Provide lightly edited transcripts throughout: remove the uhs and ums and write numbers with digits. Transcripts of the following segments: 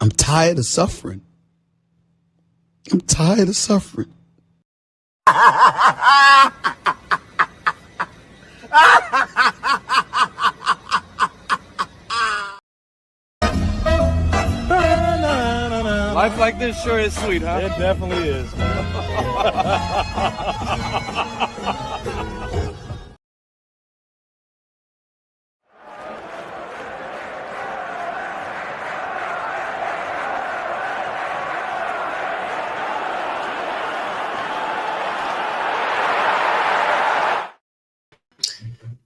I'm tired of suffering. I'm tired of suffering. Life like this sure is sweet, huh? It definitely is.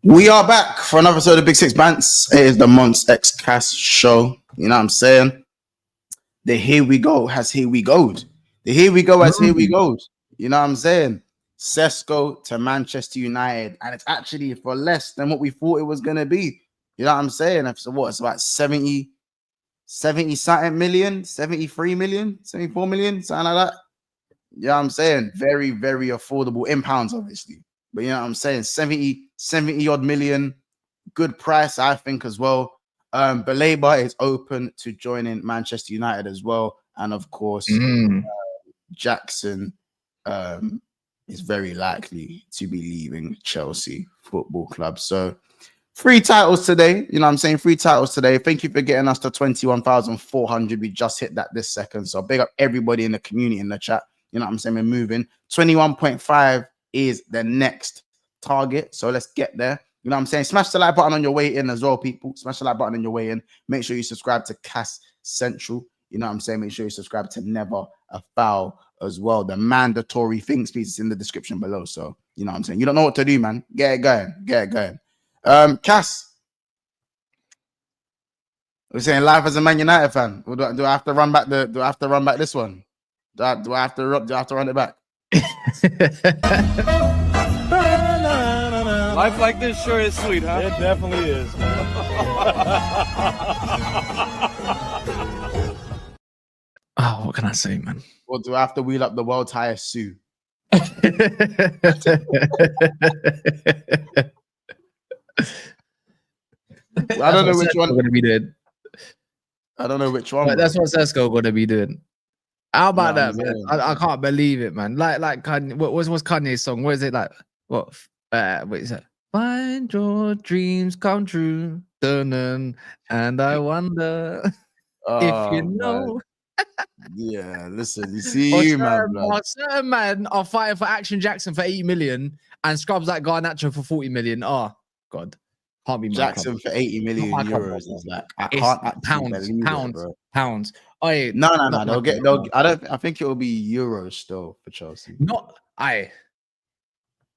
We are back for another episode of Big Six Bants. It is the Monts X Cast show. You know what I'm saying? The here we go has here we goes. The here we go has here we goes. You know what I'm saying? Sesko to Manchester United, and it's actually for less than what we thought it was gonna be. You know what I'm saying? So what? It's about 70 something million, 73 million, 74 million, something like that. You know what I'm saying? Very, very affordable in pounds, obviously. But you know what I'm saying? 70 odd million. Good price, I think, as well. Baleba is open to joining Manchester United as well. And of course, Jackson is very likely to be leaving Chelsea Football Club. So 3 titles today. You know what I'm saying? 3 titles today. Thank you for getting us to 21,400. We just hit that this second. So big up everybody in the community in the chat. You know what I'm saying? We're moving. 21.5 is the next target. So let's get there. You know what I'm saying? Smash the like button on your way in as well, people. Smash the like button on your way in. Make sure you subscribe to Cass Central. You know what I'm saying? Make sure you subscribe to Never a Foul as well. The mandatory things piece is in the description below. So, you know what I'm saying? You don't know what to do, man. Get it going. Get it going. Cass. We're saying life as a Man United fan. Do I have to run back this one? Do I have to run it back? Life like this sure is sweet, huh? It definitely is. Oh, what can I say, man? Or do I have to wheel up the world's highest Sue? I don't know which one. Going to be doing. I don't know which one. But that's what Sesko going to be doing. How about No, that, man? I can't believe it, man. Like Kanye, what's Kanye's song? What is it like? What is that? Find your dreams come true, dun-dun, and I wonder if you know. Yeah, listen, you see you, man. Certain man are fighting for Action Jackson for 80 million and scrubs like Garnacho for 40 million. Oh God, can't be Jackson for 80 million euros. Is like I can't pounds. No. I think it will be euros still for Chelsea.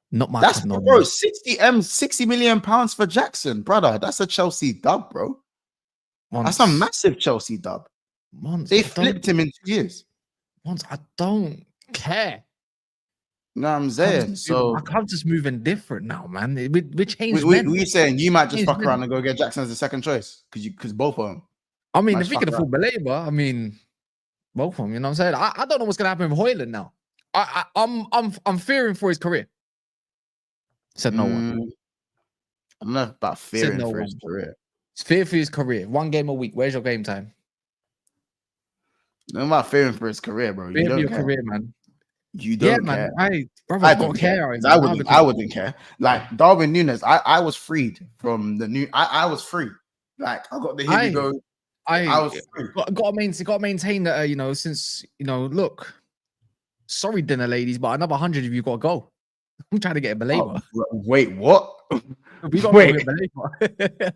Not my that's bro. 60 million pounds for Jackson, brother. That's a Chelsea dub, bro. That's a massive Chelsea dub. They flipped him in 2 years. I don't care. You know what I'm saying? So my club's just moving different now, man. We changed. We saying you might just fuck around and go get Jackson as a second choice because both of them. I mean, if we can afford Baleba, I mean, both of them. You know what I'm saying? I don't know what's gonna happen with Højlund now. I'm fearing for his career. Said no one. I don't know about fearing for his career. It's fear for his career. 1 game a week. Where's your game time? I'm not fearing for his career, bro. Fear for your career, man. You don't care. Man. I don't care. I wouldn't care. Like Darwin Núñez, I was freed from the new. I was free. Like I got the here we go. I was free. Got to maintain that. Since look. Sorry, dinner ladies, but another 100 of you got to go. I'm trying to get a Baleba. Wait, what? We got to get Baleba.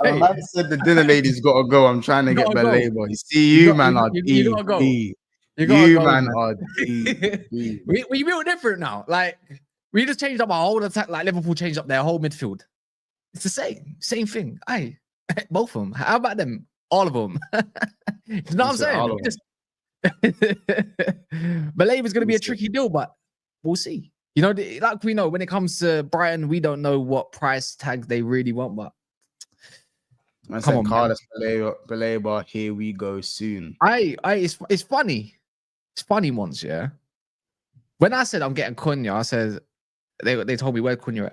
Hey. Man said the dinner ladies got to go. I'm trying to get Baleba. You see, you man are you gotta go. You man are we real different now. Like we just changed up our whole attack. Like Liverpool changed up their whole midfield. It's the same thing. Both of them. How about them? All of them. You know what I'm saying? Baleba's going to be a tricky deal, but we'll see. Like we know when it comes to Brighton, we don't know what price tags they really want, but come on, Carlos Baleba, here we go soon. It's funny. It's funny once, yeah. When I said I'm getting Cunha, I said they told me where Cunha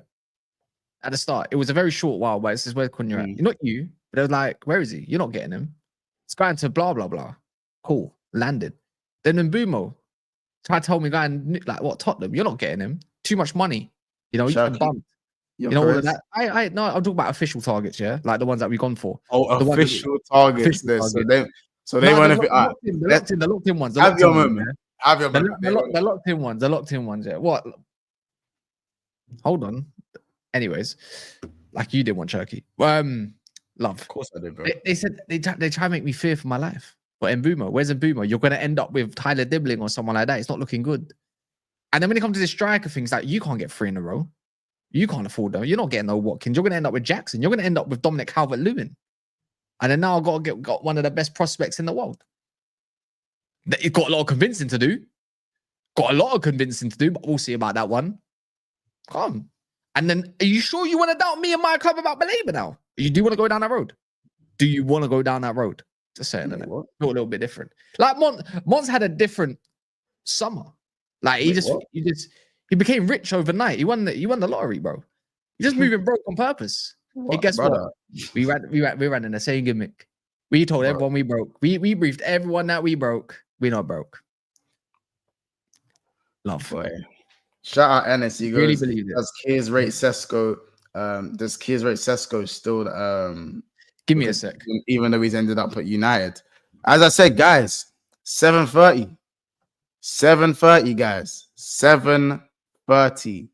at the start. It was a very short while, but it says where Cunha at. Not you, but it was like, where is he? You're not getting him. It's going to blah blah blah. Cool, landed. Then Mbumo tried to tell me, guy, like what Tottenham? You're not getting him. Too much money. You know, Shaq, you bumped. your You know all of careers? that. I no, I'll talk about official targets, yeah, like the ones that we've gone for. Oh, The ones that we- official targets. official There. targets. So they No, want to they're be. the locked in ones. The Have locked your in ones, moment. yeah? Have your moment. The locked in ones. The locked in ones. Yeah. What? Hold on. Anyways, like you did want Turkey. Love. Of course I did, bro. They said they try to make me fear for my life. But Mbumo, where's Mbumo? You're going to end up with Tyler Dibbling or someone like that. It's not looking good. And then when it comes to the striker things, like you can't get 3 in a row. You can't afford them. You're not getting no Watkins. You're going to end up with Jackson. You're going to end up with Dominic Calvert-Lewin. And then now I've got one of the best prospects in the world. It's got a lot of convincing to do. But we'll see about that one. Come. And then, are you sure you want to doubt me and my club about Baleba now? You do want to go down that road? Do you want to go down that road? Just saying, innit? Feel a little bit different. Like Mons had a different summer. Like he became rich overnight. He won the lottery, bro. He just moving broke on purpose. Hey, guess what? We ran in the same gimmick. We told everyone we broke. We briefed everyone that we broke. We not broke. Love. Boy. Shout out Ennis. He goes, Really believe it. Does Kiers rate Sesko? Does Kiers rate Sesko still? Give me a sec. Even though he's ended up at United. As I said, guys, 7:30. 7:30, guys. 7:30.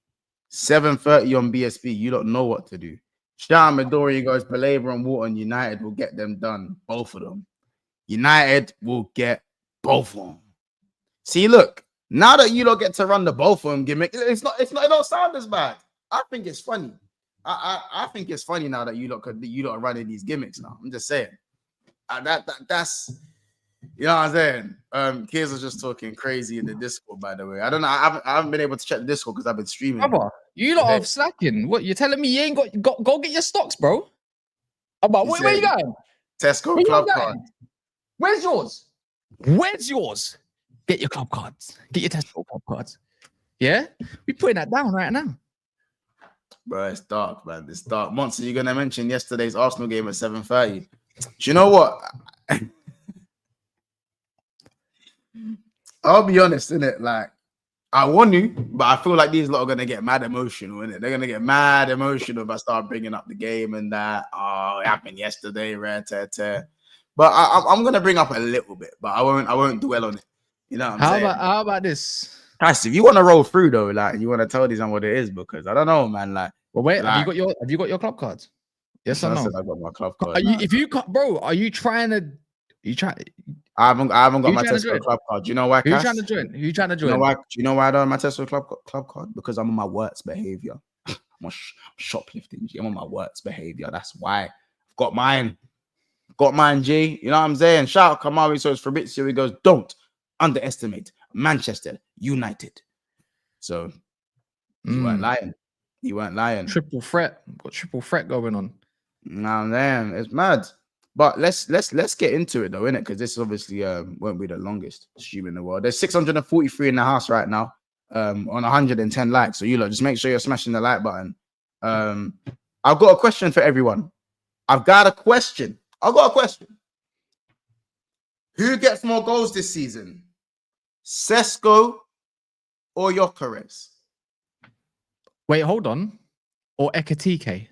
7:30 on BSB. You don't know what to do. Shout out Midori. He goes, Baleba and Wharton. United will get them done. Both of them. United will get both of them. See, look. Now that you don't get to run the both of them gimmick, it don't sound as bad. I think it's funny. I think it's funny now that you lot are running these gimmicks now. I'm just saying. That's you know what I'm saying. Kiers was just talking crazy in the Discord, by the way. I don't know. I haven't been able to check the Discord because I've been streaming. Brother, you lot are slacking. What you're telling me? You ain't got go get your stocks, bro. Where you going? Tesco club card. Where's yours? Where's yours? Get your club cards. Get your Tesco club cards. Yeah? We're putting that down right now. Bro, it's dark, man. It's dark. Monster, you're going to mention yesterday's Arsenal game at 7:30. Do you know what? I'll be honest, innit? Like, I want to, but I feel like these lot are going to get mad emotional, innit? They're going to get mad emotional if I start bringing up the game and that. Oh, it happened yesterday, But I'm going to bring up a little bit, but I won't dwell on it. You know what I'm saying? How about this? Guys, if you want to roll through though, like you want to tell these what it is, because I don't know, man. Like, well, wait, like, have you got your club cards? Yes or no? I got my club card. Are you trying to? I haven't got my Tesco club card. Do you know why? Who you trying to join? Who you trying to join? Do you know why I don't have my Tesco club card? Because I'm on my worst behavior. I'm shoplifting. I'm on my worst behavior. That's why I've got mine. Got mine, G. You know what I'm saying? Shout out Kamari. So it's Fabrizio. He goes, don't underestimate Manchester United. So you weren't lying. You weren't lying. Triple threat. Got triple threat going on. Nah, man, it's mad. But let's get into it though, innit? Because this obviously won't be the longest stream in the world. There's 643 in the house right now, on 110 likes. So you lot just make sure you're smashing the like button. I've got a question for everyone. I've got a question. Who gets more goals this season? Sesko or Gyökeres? Wait, hold on. Or Ekatike?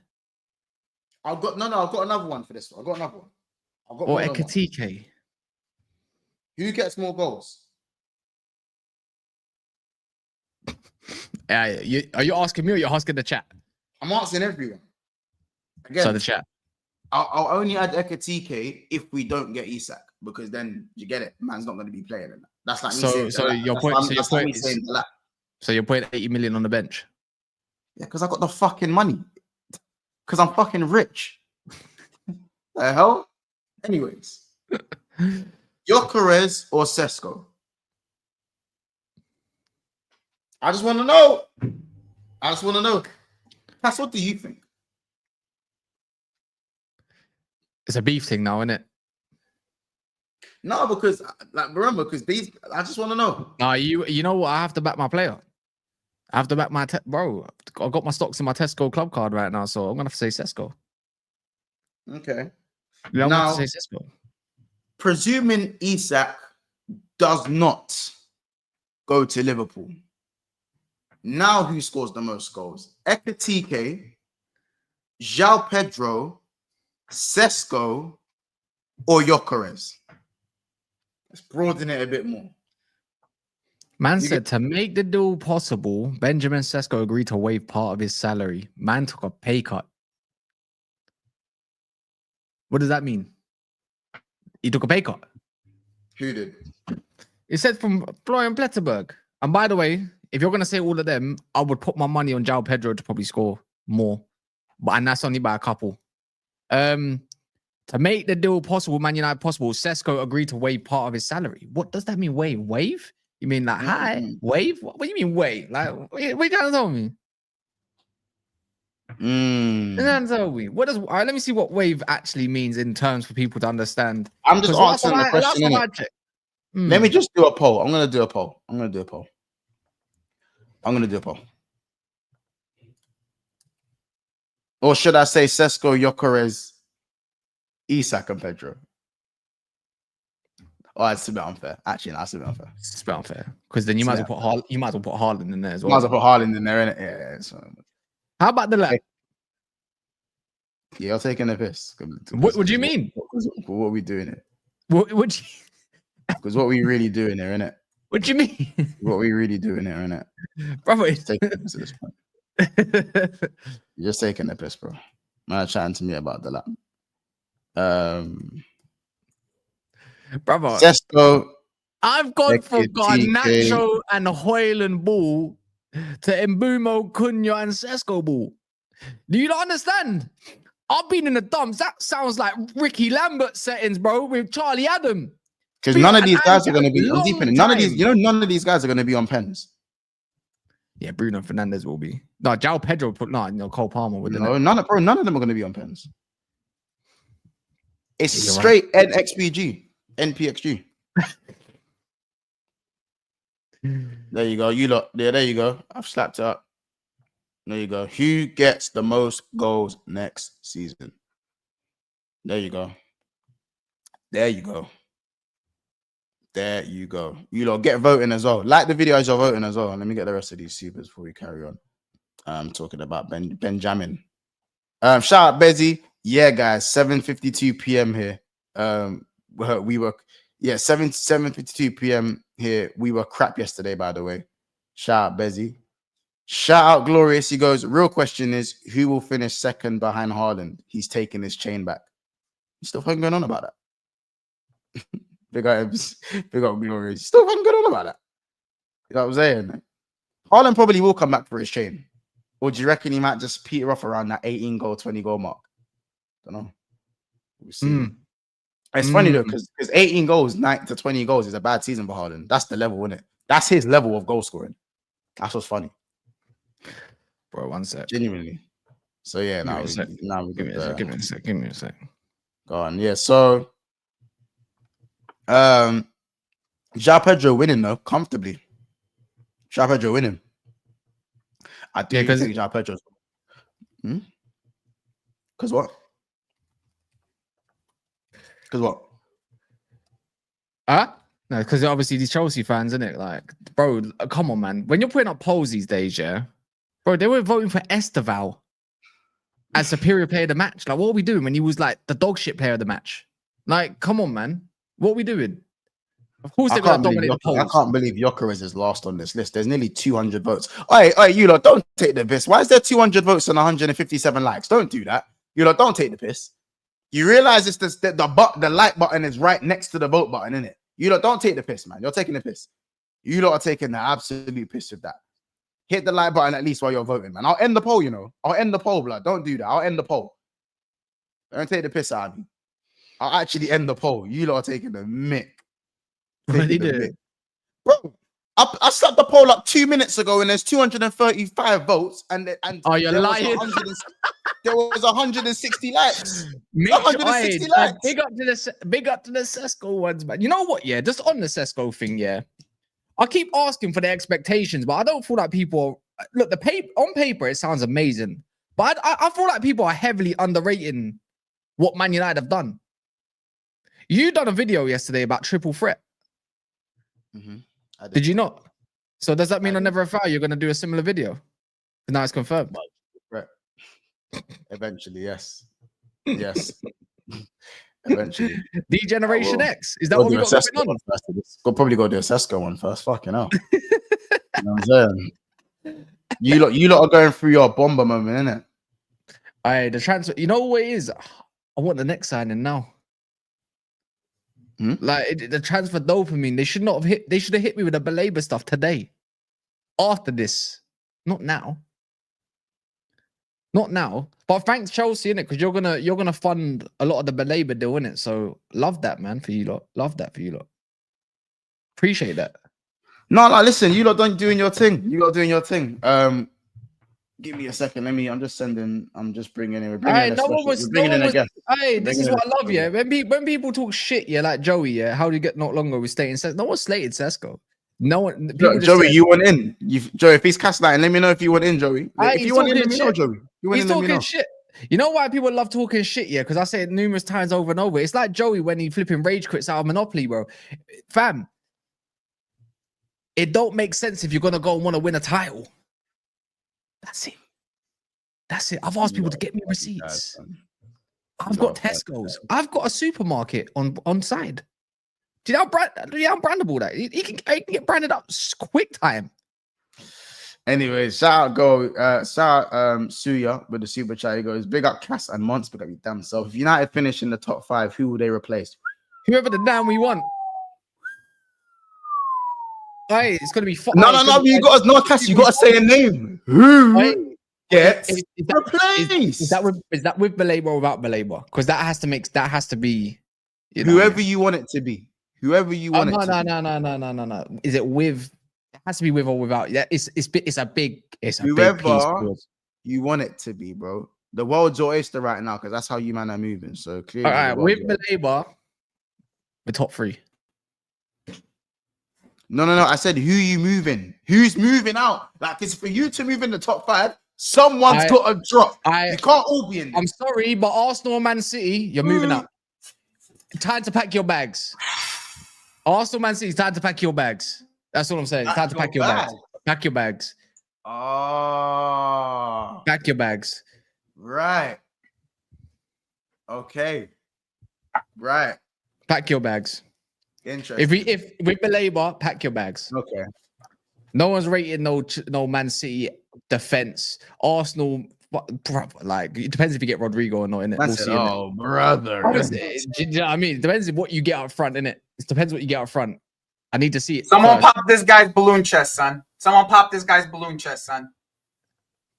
I've got another one for this one. Or Ekatike. Who gets more goals? Are you asking me or you're asking the chat? I'm asking everyone. Again, so the chat. I'll only add Ekatike if we don't get Isak, because then you get it. Man's not going to be playing in that. That's like me saying So you're putting 80 million on the bench. Yeah, because I got the fucking money. Because I'm fucking rich. The hell? Anyways. Gyökeres or Sesko? I just want to know. That's what do you think? It's a beef thing now, isn't it? No, because these. I just want to know. No, you know what? I have to back my player. I have to back my bro. I've got my stocks in my Tesco club card right now, so I'm gonna have to say Sesko. Okay. Yeah, I'm gonna have to say Sesko. Presuming Isak does not go to Liverpool. Now who scores the most goals? Ekitike, João Pedro, Sesko, or Gyökeres? Let's broaden it a bit more. Man said to make the deal possible, Benjamin Sesko agreed to waive part of his salary. Man took a pay cut. What does that mean? He took a pay cut. Who did? It said from Florian Pletterberg. And by the way, if you're going to say all of them, I would put my money on João Pedro to probably score more. And that's only by a couple. To make the deal possible, Man United possible, Sesko agreed to waive part of his salary. What does that mean, waive? Waive? You mean like, hi, waive? What do you mean waive? Like, what are you trying to tell me? What does? All right, let me see what wave actually means in terms for people to understand. I'm just answering the question. Let me just do a poll. I'm gonna do a poll. Or should I say Sesko, Gyökeres, Isak, and Pedro? Oh, it's a bit unfair. Actually, that's a bit unfair. It's a bit unfair because then you might as well put Haaland in there as well. Might as well put Haaland in there, innit? Yeah. So. How about the lad? Yeah, you're taking a piss. What do you mean? What are we doing here? Because what we really doing here, innit? What do you mean? What we really doing here, innit? Brother, taking a piss at this point. You're just taking a piss, bro. Man, chatting to me about the lap. Brother, Sesko. I've gone from Garnacho and Hoyland ball to Mbumo, Cunha, and Sesko ball. Do you not understand? I've been in the dumps. That sounds like Ricky Lambert settings, bro, with Charlie Adam. Because none of these guys are going to be on deep in it. None of these guys are going to be on pens. Yeah, Bruno Fernandes will be. No, João Pedro put Cole Palmer with none of them are going to be on pens. It's straight NPXG. There you go. You lot. There you go. I've slapped it up. There you go. Who gets the most goals next season? There you go. There you go. There you go. You lot get voting as well. Like the video as you're voting as well. Let me get the rest of these supers before we carry on. Talking about Benjamin. Shout out Bezzy. Yeah, guys. 7:52 p.m. here. We were 7:52 p.m. here. We were crap yesterday, by the way. Shout out Bezzy. Shout out Glorious. He goes, real question is, who will finish second behind Haaland? He's taking his chain back. He's still fucking going on about that. Big up Glorious. Still fucking going on about that. You know what I'm saying? Haaland probably will come back for his chain. Or do you reckon he might just peter off around that 18 goal, 20 goal mark? Don't know. We'll see. It's funny though, because 18 goals, 9 to 20 goals is a bad season for Haaland. That's the level, isn't it? That's his level of goal scoring. That's what's funny. Bro, one sec. Genuinely. So yeah, give me a sec. Go on. Yeah, so João Pedro winning though, comfortably. João Pedro winning. I do think João Pedro's. Because what? Because what? No, because obviously these Chelsea fans, isn't it? Like, bro, come on, man. When you're putting up polls these days, yeah, bro, they were voting for Esteval as superior player of the match. Like, what are we doing when he was like the dog shit player of the match? Like, come on, man. What are we doing? Of course they're going to dominate the polls. I can't believe Gyökeres is last on this list. There's nearly 200 votes. Oi, you lot, don't take the piss. Why is there 200 votes and 157 likes? Don't do that. You lot, don't take the piss. You realize it's the like button is right next to the vote button, isn't it? You lot don't take the piss, man. You're taking the piss. You lot are taking the absolute piss with that. Hit the like button at least while you're voting, man. I'll end the poll, you know. I'll end the poll, blood. Don't do that. I'll end the poll. Don't take the piss out of me. I'll actually end the poll. You lot are taking the mick. What did you do? Bro, I set the poll up 2 minutes ago and there's 235 votes and you're lying. There was 160 likes. 160 likes. Big up to the Sesko ones, man. You know what? Yeah, just on the Sesko thing, yeah. I keep asking for the expectations, but I don't feel like people look on paper. It sounds amazing, but I feel like people are heavily underrating what Man United have done. You done a video yesterday about triple threat. Did you not? So does that mean I on Never a Foul you're gonna do a similar video? Now it's confirmed. Right. Eventually, yes. Yes. Eventually. D-Generation X. Is that what we got going on? We'll probably go do a Sesko one first. Fucking hell. You know what I'm saying? You lot are going through your bomber moment, innit? Aye, the transfer. You know what it is? I want the next signing now. Like the transfer dopamine. They should not have hit. They should have hit me with the Baleba stuff today. After this, not now. Not now. But thanks Chelsea in it because you're gonna fund a lot of the Baleba deal in it. So love that, man, for you lot. Love that for you lot. Appreciate that. No, listen, you lot don't doing your thing. You lot doing your thing. Give me a second. I'm just bringing in. We're bringing in a special. We're bringing in a guest. Hey, this is what I love, yeah. When people talk shit, yeah, like Joey, yeah, how do you get not longer with stating Sesko? No one slated Sesko. No one. Joey, you want in? Joey, if he's gaslighting, let me know if you want in, Joey. If you want in, let me know, Joey. He's talking shit. You know why people love talking shit, yeah? Because I say it numerous times over and over. It's like Joey when he flipping rage quits out of Monopoly, bro. Fam, it don't make sense if you're gonna go and want to win a title. That's it. That's it. I've asked people to get me receipts. I've got Tesco's. I've got a supermarket on side. Do you know how brandable that? He can get branded up quick time. Anyway, shout out Suya with the super chat. He goes, big up Cass and Mons, big up your damn self. If United finish in the top 5, who will they replace? Whoever the damn we want. Hey, it's gonna be fun. No, you got to Cass. You got to say a name. Who gets replaced? Is that with Baleba or without Baleba? Because that has to be whoever you want it to be. Whoever you want it to be. No. Is it with? It has to be with or without. Yeah, it's a big piece. Whoever you want it to be, bro. The world's your oyster right now because that's how you man are moving. So clearly, all right, with Baleba, the top 3. No. I said who you moving? Who's moving out? Like it's for you to move in the top 5. Someone's got to drop. You can't all be in there. I'm sorry, but Arsenal, Man City, you're moving out. Time to pack your bags. Arsenal, Man City, time to pack your bags. That's what I'm saying. Time to pack your bags. Pack your bags. Oh. Pack your bags. Right. Okay. Right. Pack your bags. Interesting. If with Baleba, pack your bags. Okay. No one's rated no Man City defense. Arsenal, like it depends if you get Rodrigo or not in it. We'll see. Oh, brother. Do you know what I mean? It depends on what you get up front in it. It depends what you get up front. I need to see it. Someone pop this guy's balloon chest, son. Someone pop this guy's balloon chest, son.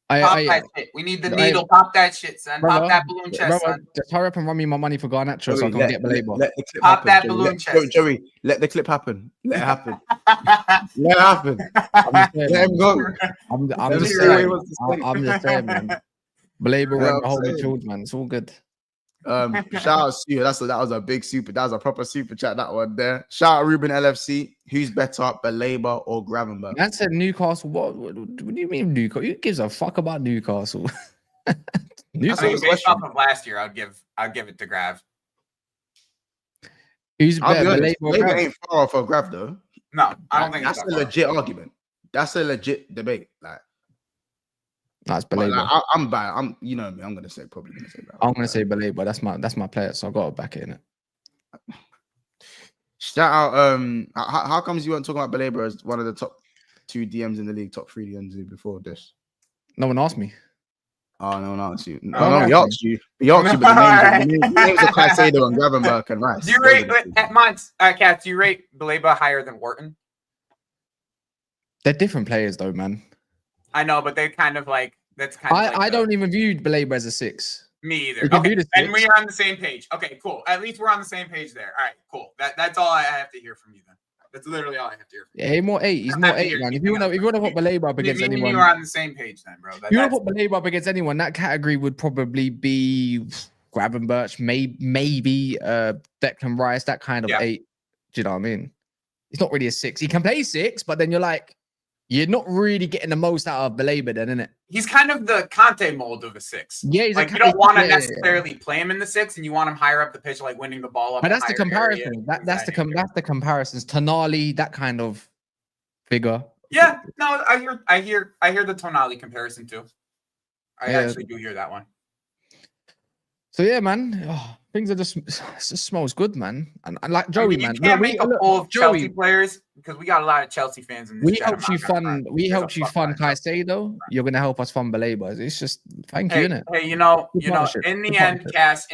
Pop that shit. We need the needle. Pop that shit, son. Brother, pop that balloon chest, son. Just hurry up and run me my money for Garnacho so I can get Baleba. Pop that balloon chest. Joey, let the clip happen. Let it happen. Let it happen. Let him go. I'm just saying, man. Baleba went the whole midfield, man. It's all good. Shout out to you. That was a big super. That was a proper super chat. That one there. Shout out Ruben LFC. Who's better, Baleba or Gravenberch? Man said Newcastle. What do you mean Newcastle? Who gives a fuck about Newcastle? Newcastle. I mean, based off of last year, I'd give it to Grav. Who's better, Baleba or Baleba Grav? ain't far off of Grav though. No, I don't think that's a legit argument. That's a legit debate. Like. That's Baleba. Like, I'm bad. You know me. I'm gonna say that. I'm gonna say Baleba. That's my player, so I got to back it in it. Shout out. How comes you weren't talking about Baleba as one of the top 2 DMs in the league, top 3 DMs before this? No one asked me. Oh, no one asked you. No, he asked you. He asked you, but the names of Caicedo and Gravenberch and Rice. Do you rate at Mons, Kat? Do you rate Baleba higher than Wharton? They're different players, though, man. I know, but they kind of like that's kind of. I don't even view Baleba as a 6. Me either. Okay, and we are on the same page. Okay, cool. At least we're on the same page there. All right, cool. That's all I have to hear from you then. That's literally all I have to hear from you. Yeah, he's more 8. He's more 8, man. If you want to put Baleba up against anyone, you are on the same page then, bro. If you want to put Baleba up against anyone, that category would probably be Gravenberch, maybe Declan Rice, that kind of 8. Do you know what I mean? He's not really a 6. He can play 6, but then you're like, you're not really getting the most out of Baleba then, innit? He's kind of the Conte mold of a 6. Yeah, he's like you don't want to necessarily play him in the 6, and you want him higher up the pitch, like winning the ball up. But that's the comparison. That's the comparisons. Tonali, that kind of figure. Yeah, no, I hear the Tonali comparison too. I actually do hear that one. So yeah, man, things are just it just smells good, man. And like Joey, man, you can't make a poll of Chelsea players because we got a lot of Chelsea fans in this. We helped you fund Caicedo. You're gonna help us fund Baleba. It's just thank you, innit? Hey, you know, in the end, Cass,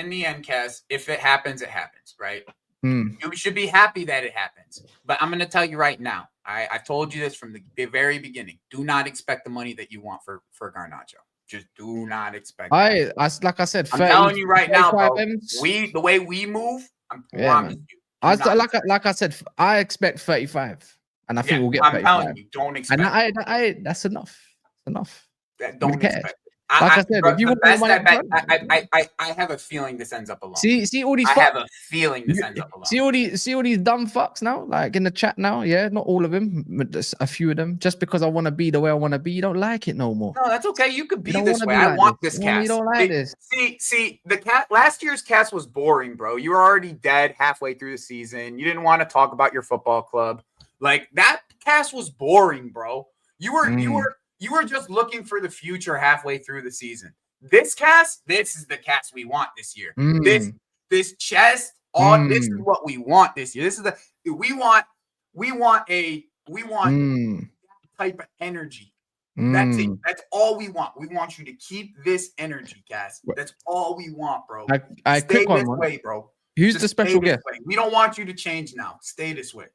if it happens, it happens, right? You should be happy that it happens. But I'm gonna tell you right now, I've told you this from the very beginning. Do not expect the money that you want for Garnacho. Just do not expect. Like I said, I'm telling you right now, bro. The way we move, I promise you. Like I said, I expect 35, and I think we'll get. I'm 35. telling you, don't expect. And that's enough. Enough. Don't expect. Like I said, if you want I have a feeling this ends up alone. See all these. I have a feeling this ends up alone. See all these dumb fucks now, like in the chat now. Yeah, not all of them, but just a few of them. Just because I want to be the way I want to be, you don't like it no more. No, that's okay. You could be this way. I want this cast. You don't like this. See, the cat. Last year's cast was boring, bro. You were already dead halfway through the season. You didn't want to talk about your football club. Like that cast was boring, bro. You were just looking for the future halfway through the season. This cast, this is the cast we want this year. This chest, this is what we want this year. This is we want type of energy. That's it. That's all we want. We want you to keep this energy, Cass. That's all we want, bro. Stay this way, bro. Who's the special guest? We don't want you to change now. Stay this way.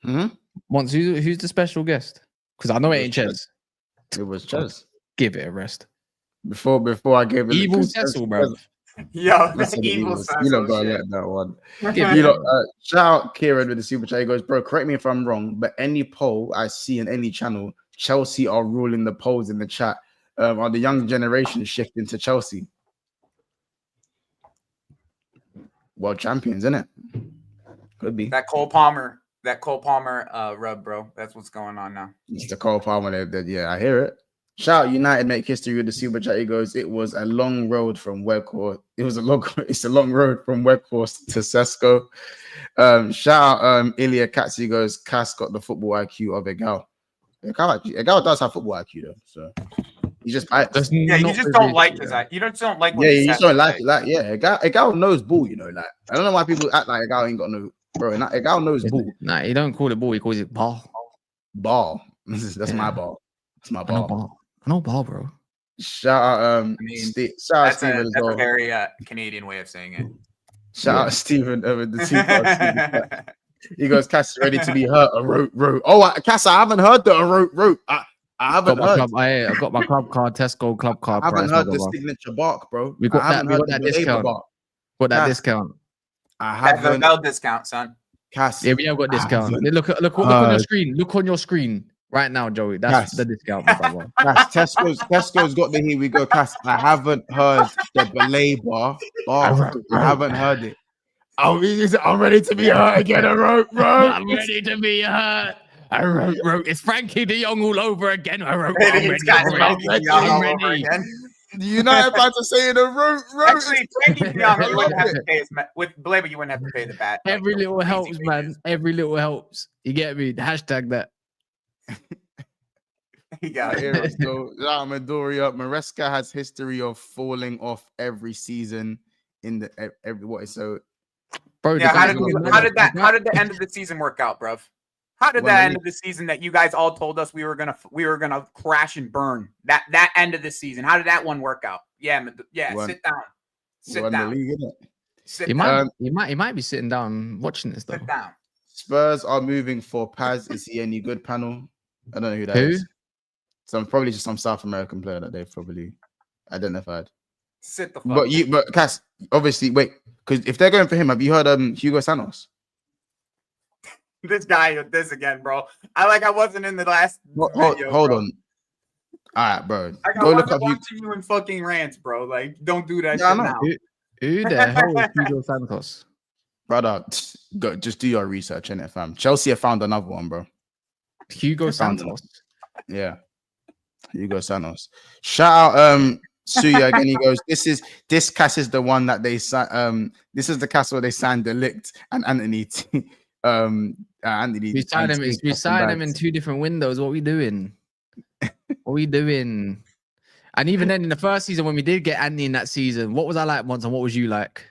Who's the special guest? Because I know it ain't Ches. It was Ches. Give it a rest. Before I gave it evil Cecil, bro. Yo, that's evil Cecil. You don't gotta let that one. Shout out Kieran with the super chat. He goes, bro, correct me if I'm wrong, but any poll I see in any channel, Chelsea are ruling the polls in the chat. Are the young generation shifting to Chelsea? World champions, isn't it? Could be. That Cole Palmer rub, bro. That's what's going on now. It's the Cole Palmer. Yeah, I hear it. Shout out United make history with the super chat. He goes, it was a long road from Weghorst. It's a long road from Weghorst to Sesko. Shout out Ilya Katz. He goes, Cass got the football IQ of Egal. Egal does have football IQ though. So you just don't like his eye. You just don't like what you just don't like it. Like, yeah, Egal knows ball, you know. Like, I don't know why people act like Egal ain't got no bro. Egal knows ball. Nah, he don't call it ball, he calls it ball. Ball. That's my ball. That's my ball. I know ball, bro. Shout out Steven as well. That's a very Canadian way of saying it. Shout out Steven with the two. He goes, Cass is ready to be hurt. A rope. Oh, Cass, I haven't heard the rope. I haven't heard. I got my club card, Tesco club card. I haven't heard the signature bark, bro. We got that discount. Got that discount. I have no discount, son. Cass. Yeah, we have got discount. Look on your screen. Look on your screen right now, Joey. That's the discount. Cass, Tesco's got the here we go. Cass, I haven't heard the Baleba bar. I haven't heard it. I'm ready to be hurt again. A rope. I'm ready to be hurt. A rope. It's Frankie de Jong all over again. A rope. I'm ready. You know I'm about to say the rope. Actually, Frankie de Jong, you wouldn't have to pay with Baleba, you wouldn't have to pay the bat. Every little helps, man. Every little helps. You get me? Hashtag that. You got it. So, Midoriya, Maresca has history of falling off every season in the so. Bro, yeah, how did the end of the season work out, bruv? How did that end of the season that you guys all told us we were gonna crash and burn? That end of the season, how did that one work out? Yeah. Sit down. Sit down. He might be sitting down watching this though. Sit down. Spurs are moving for Paz. Is he any good, panel? I don't know who that is. Probably just some South American player that they've probably identified. Sit the fuck. But Cass, obviously, wait, because if they're going for him, have you heard Hugo Santos? This guy, this again, bro. I wasn't in the last. Hold on. All right, bro. Go look up you in fucking rants, bro. Like, don't do that shit now. Who the hell is Hugo Santos? Brother, just do your research in it, fam. Chelsea have found another one, bro. Hugo Santos. Yeah. Hugo Sanos. Shout out Suya again. He goes, this cast is the one that they signed. This is the cast where they signed Delict and Anthony. Anthony. We signed them in 2 different windows. What we doing? What we doing? And even then, in the first season, when we did get Anthony in that season, what was I like once, and what was you like?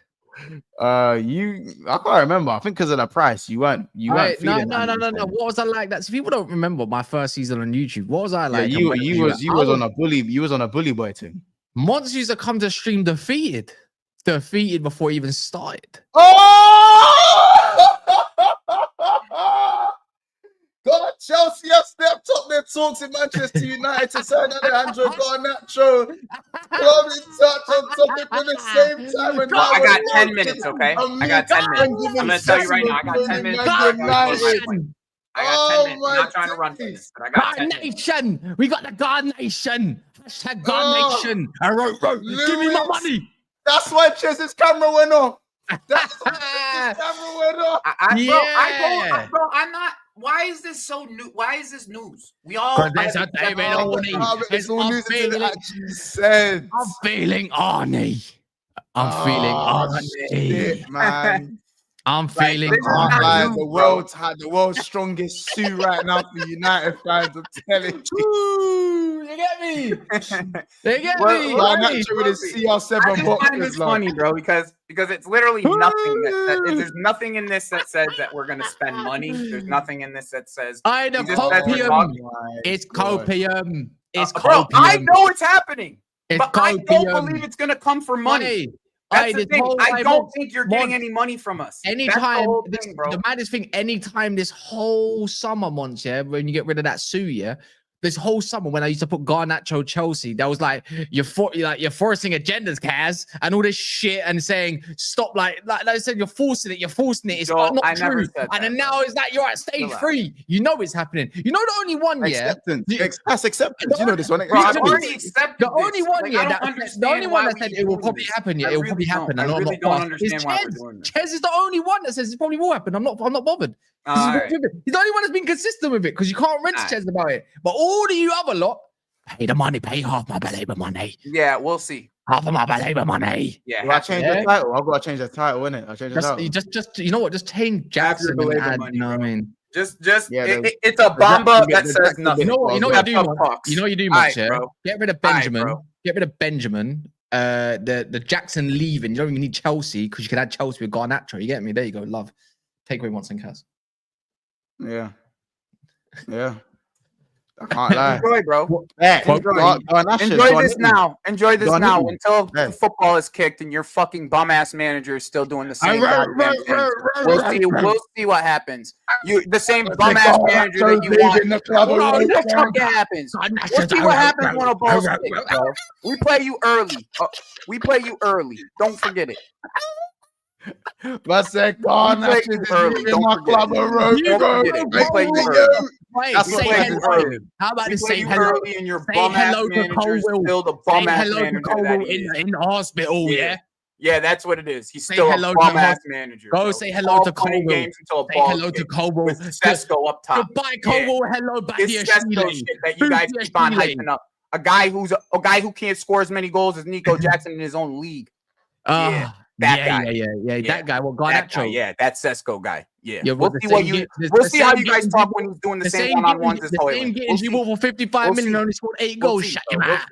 I can't remember. I think because of the price, you weren't Right, feeling. No. What was I like? That's people don't remember my first season on YouTube. What was I like? Yeah, you was on a bully. You was on a bully boy thing. Monsters used to come to stream defeated before he even started. Oh! God, Chelsea have stepped up their talks in Manchester United to sign Alejandro Garnacho. Club in touch on topic at the same time. And I got 10 minutes, okay? I got 10 minutes. I'm going to tell you right now, I got 10 minutes. I got 10 minutes. I'm not trying to run for this, but I got 10 minutes. Garnation! We got the Garnation! Hashtag Garnation! Give me my money! That's why Chess's camera went off. That's why Chess's camera went off. Bro, I'm not. Why is this so new? Why is this news? We all. It's all news until it actually said. I'm feeling Arnie. Shit, man. I'm feeling the world's strongest suit right now for United fans. I'm telling you. You get me? They get me. Garnacho with his CR7 I just find this funny, bro, because it's literally nothing. There's nothing in this that says that we're gonna spend money. There's nothing in this that says copium. It's copium. It's bro, copium. I know it's happening, it's but copium. I don't believe it's gonna come for money. That's the thing. I don't think you're getting any money from us. Anytime, the maddest thing, anytime this whole summer months, yeah, when you get rid of that Suya, this whole summer when I used to put Garnacho Chelsea, that was like you're forcing agendas, Kaz, and all this shit, and saying stop, like I said, you're forcing it. It's not true. And then now it's like you're at stage 3. You know it's happening. You know the only one, That's acceptance. You know this one. Bro, I've already accepted the only one, the only one that said it will probably happen. Yeah, it will probably happen. I really don't understand why we're doing this. Chez is the only one that says it probably will happen. I'm not bothered. He's the only one that's been consistent with it because you can't rent Chez about it. But all of you other lot, pay the money, pay half my Baleba money. Yeah, we'll see. Half of my Baleba money. Yeah, I change the title. I've got to change the title, innit? I change the title. Just you know what? Just change Jackson and add, money, you know what I mean? It's a bomba that says nothing. You know what you do much, yeah? Bro. Get rid of Benjamin. Get rid of Benjamin. The Jackson leaving. You don't even need Chelsea because you can add Chelsea with Garnacho. You get me? There you go. Love. Take away once and Kaz. Yeah. I can't lie. Enjoy, bro. Enjoy this now. Enjoy this now until the football is kicked and your fucking bum ass manager is still doing the same. We'll see what happens. The same bum ass manager that you want. What happens? We'll see what happens when a ball's kicked, bro. We play you early. Don't forget it. But say Garnacho is in my club of road. How about to say hello? And your bum ass manager is still the bum ass manager in the hospital. Yeah, that's what it is. He's still a bum ass manager. Go say hello to Colwell. Say hello to Colwell. With Sesko up top. Goodbye, Colwell. Hello, back here. This Sesko shit that you guys keep on hyping up. A guy who can't score as many goals as Nico Jackson in his own league. That guy. Well, Garnacho. That Sesko guy. Yeah. We'll see how you guys talk when he's doing the same one-on-ones as Hoyland. The same getting you for 55 million, only scored 8 goals. Shut your mouth.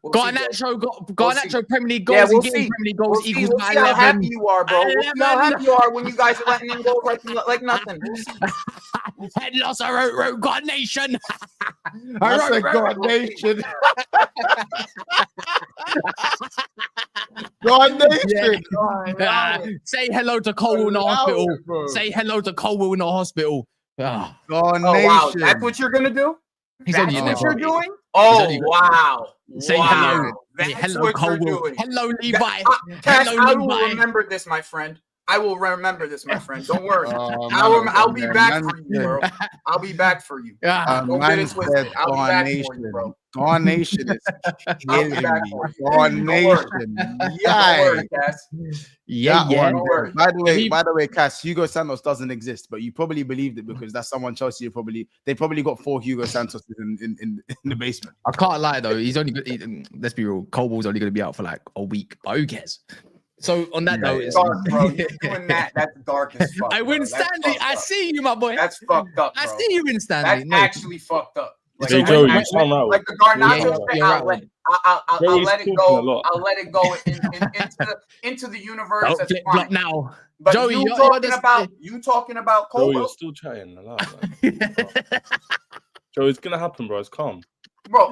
Garnacho Premier League goals and getting Premier League goals equals by 11. How happy you are, bro. We'll see how happy you are when you guys are letting in goals like nothing. Head loss, I wrote God Nation. I said God Nation. God Nation. Say hello to Colwell in the hospital. Say hello to Colwell in the hospital. God wow, that's what you're gonna do? That's what you're doing? Oh, wow. Say hello. Say hello, Colwell. Hello, Levi. Cash, I will remember this, my friend. I will remember this, my friend. Don't worry. Oh, I'll be back man for you, bro. I'll be back for you. Yeah. Don't get it twisted. I'll be back for you, bro. Garnation is I'll be killing back me. for you. Don't worry. Garnation. Don't Yay. worry, Cass. Yeah, That yeah. one, Don't worry. by the way, Cass, Hugo Santos doesn't exist, but you probably believed it because that's someone Chelsea they probably got 4 Hugo Santos in the basement. I can't lie though. He's only let's be real. Colball's only going to be out for like a week, but who cares? So on that note, it's Dark, bro. You're doing that. That's dark as fuck. I win bro. That's Stanley. fucked I up. see you, my boy. That's fucked up, bro. I see you in Stanley. That's actually fucked up. Like, Hey, like, Joey, like, you sound right. like the Garnacho thing, you're I'll right. let it talking go. a lot. I'll let it go into the universe. Don't That's flip flop fine. now. But Joey, you you're talking just- about Joey, Cole, you're still chatting a lot, man. Joey, it's gonna happen, bro. It's calm. bro.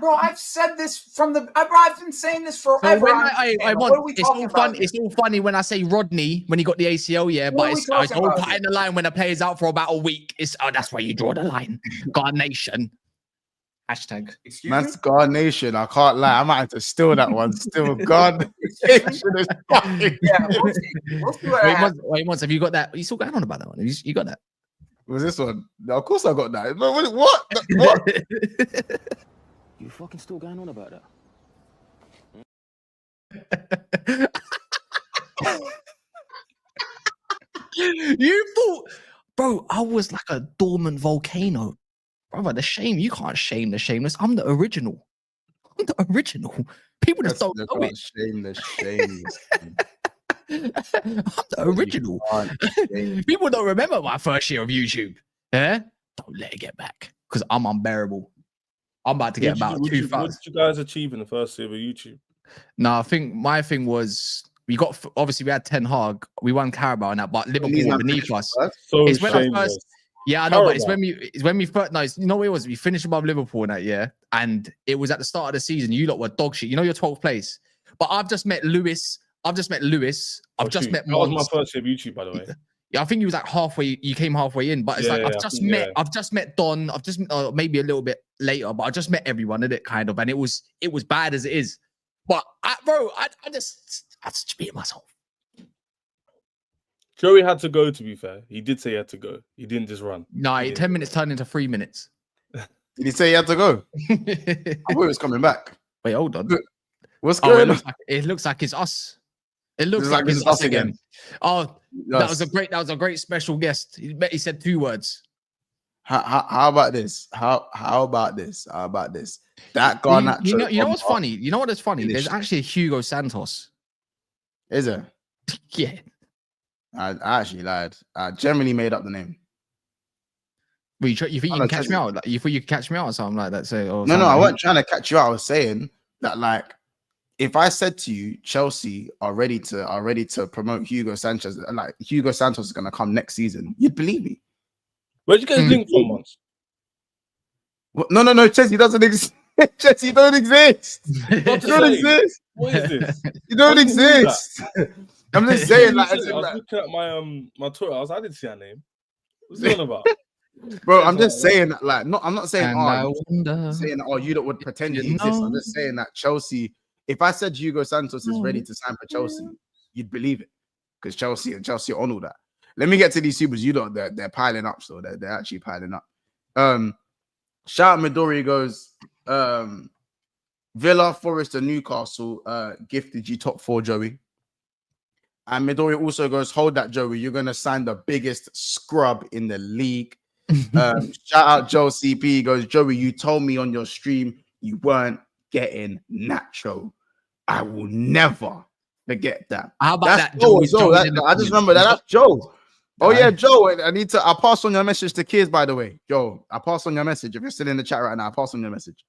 Bro, I've said this from the. I've been saying this So forever. when on I this channel. want, What are we it's talking all about fun. here? It's all funny when I say Rodney when he got the ACL, yeah. What But are we it's talking all about part in the line when a player's out for about a week. It's that's where you draw the line. Garnation. Hashtag. Excuse me? Man's Garnation. I can't lie. I might have to steal that one. Still, Garnation is fucking. Yeah, we'll see. We'll see what happens. Wait, once have you got that? You still going on about that one? You got that? Was this one? No, of course I got that. No, what? What? You fucking still going on about that? You thought, bro, I was like a dormant volcano. Brother, the shame, you can't shame the shameless. I'm the original. I'm the original. People just don't know it. Shameless. I'm the original. People don't remember my first year of YouTube. Yeah? Don't let it get back. Because I'm unbearable. I'm about to get about What 2,000. did you guys achieve in the first year of YouTube? No, I think my thing was we got obviously we had Ten Hag, we won Carabao and that, but Liverpool were beneath us. So It's when I shameless. first, yeah, I know, but it's Carabao. when we first. No, you know what it was? We finished above Liverpool in that year, and it was at the start of the season. You lot were dog shit. You know, you're 12th place, but I've just met Lewis. I've just met That was Mons. my first year of YouTube, by the way. Yeah, I think you was like halfway. You came halfway in, but it's Yeah, like yeah, I've just met Don. I've just maybe a little bit later, but I just met everyone in it kind of, and it was bad as it is. But I just beat myself. Joey had to go, to be fair. He did say he had to go. He didn't just run. No, He 10 minutes turned into 3 minutes. Did he say he had to go? I thought he was coming back. Wait, hold on. What's Oh, going on? it looks like it's us. It looks It's like like it's it's us us again. again. Oh, Yes. that was a great special guest. He said 2 words. How about this? How about this? How about this? That Garnacho. You know what's funny? You know what is funny? There's Finish. actually a Hugo Santos. Is it? Yeah. I actually lied. I generally made up the name. Well, you think you Oh, can no, catch me out? Like, you think you can catch me out or something like that? Say, or No, something I like wasn't trying to catch you out. I was saying that, like, if I said to you, Chelsea are ready to promote Hugo Sanchez, like Hugo Santos is gonna come next season, you'd believe me. Where'd you get his link from once? What? No, Chelsea doesn't exist. Chelsea don't exist. What You don't say? exist. What is this? You don't How did you do exist. I'm just saying, like, I as in, was like, looking at my Twitter. I didn't see her name. What's he on about? bro, I'm just saying that, like, I'm not saying, And oh, I I'm wonder. saying, oh, you don't would pretend You you exist. I'm know. just saying that Chelsea, if I said Hugo Santos is ready to sign for Chelsea, you'd believe it. Because Chelsea are on all that. Let me get to these supers. You know, they're piling up, so they're actually piling up. Shout out Midori goes, Villa, Forest, and Newcastle gifted you top 4, Joey. And Midori also goes, hold that, Joey. You're gonna sign the biggest scrub in the league. Shout out Joe CP. He goes, Joey, you told me on your stream you weren't getting Nacho. I will never forget that. How about That's that? Joe. Joey's I just remember that. That's Joe. Oh yeah, Joe. I passed on your message to kids, by the way. Joe, I passed on your message. If you're still in the chat right now, I passed on your message.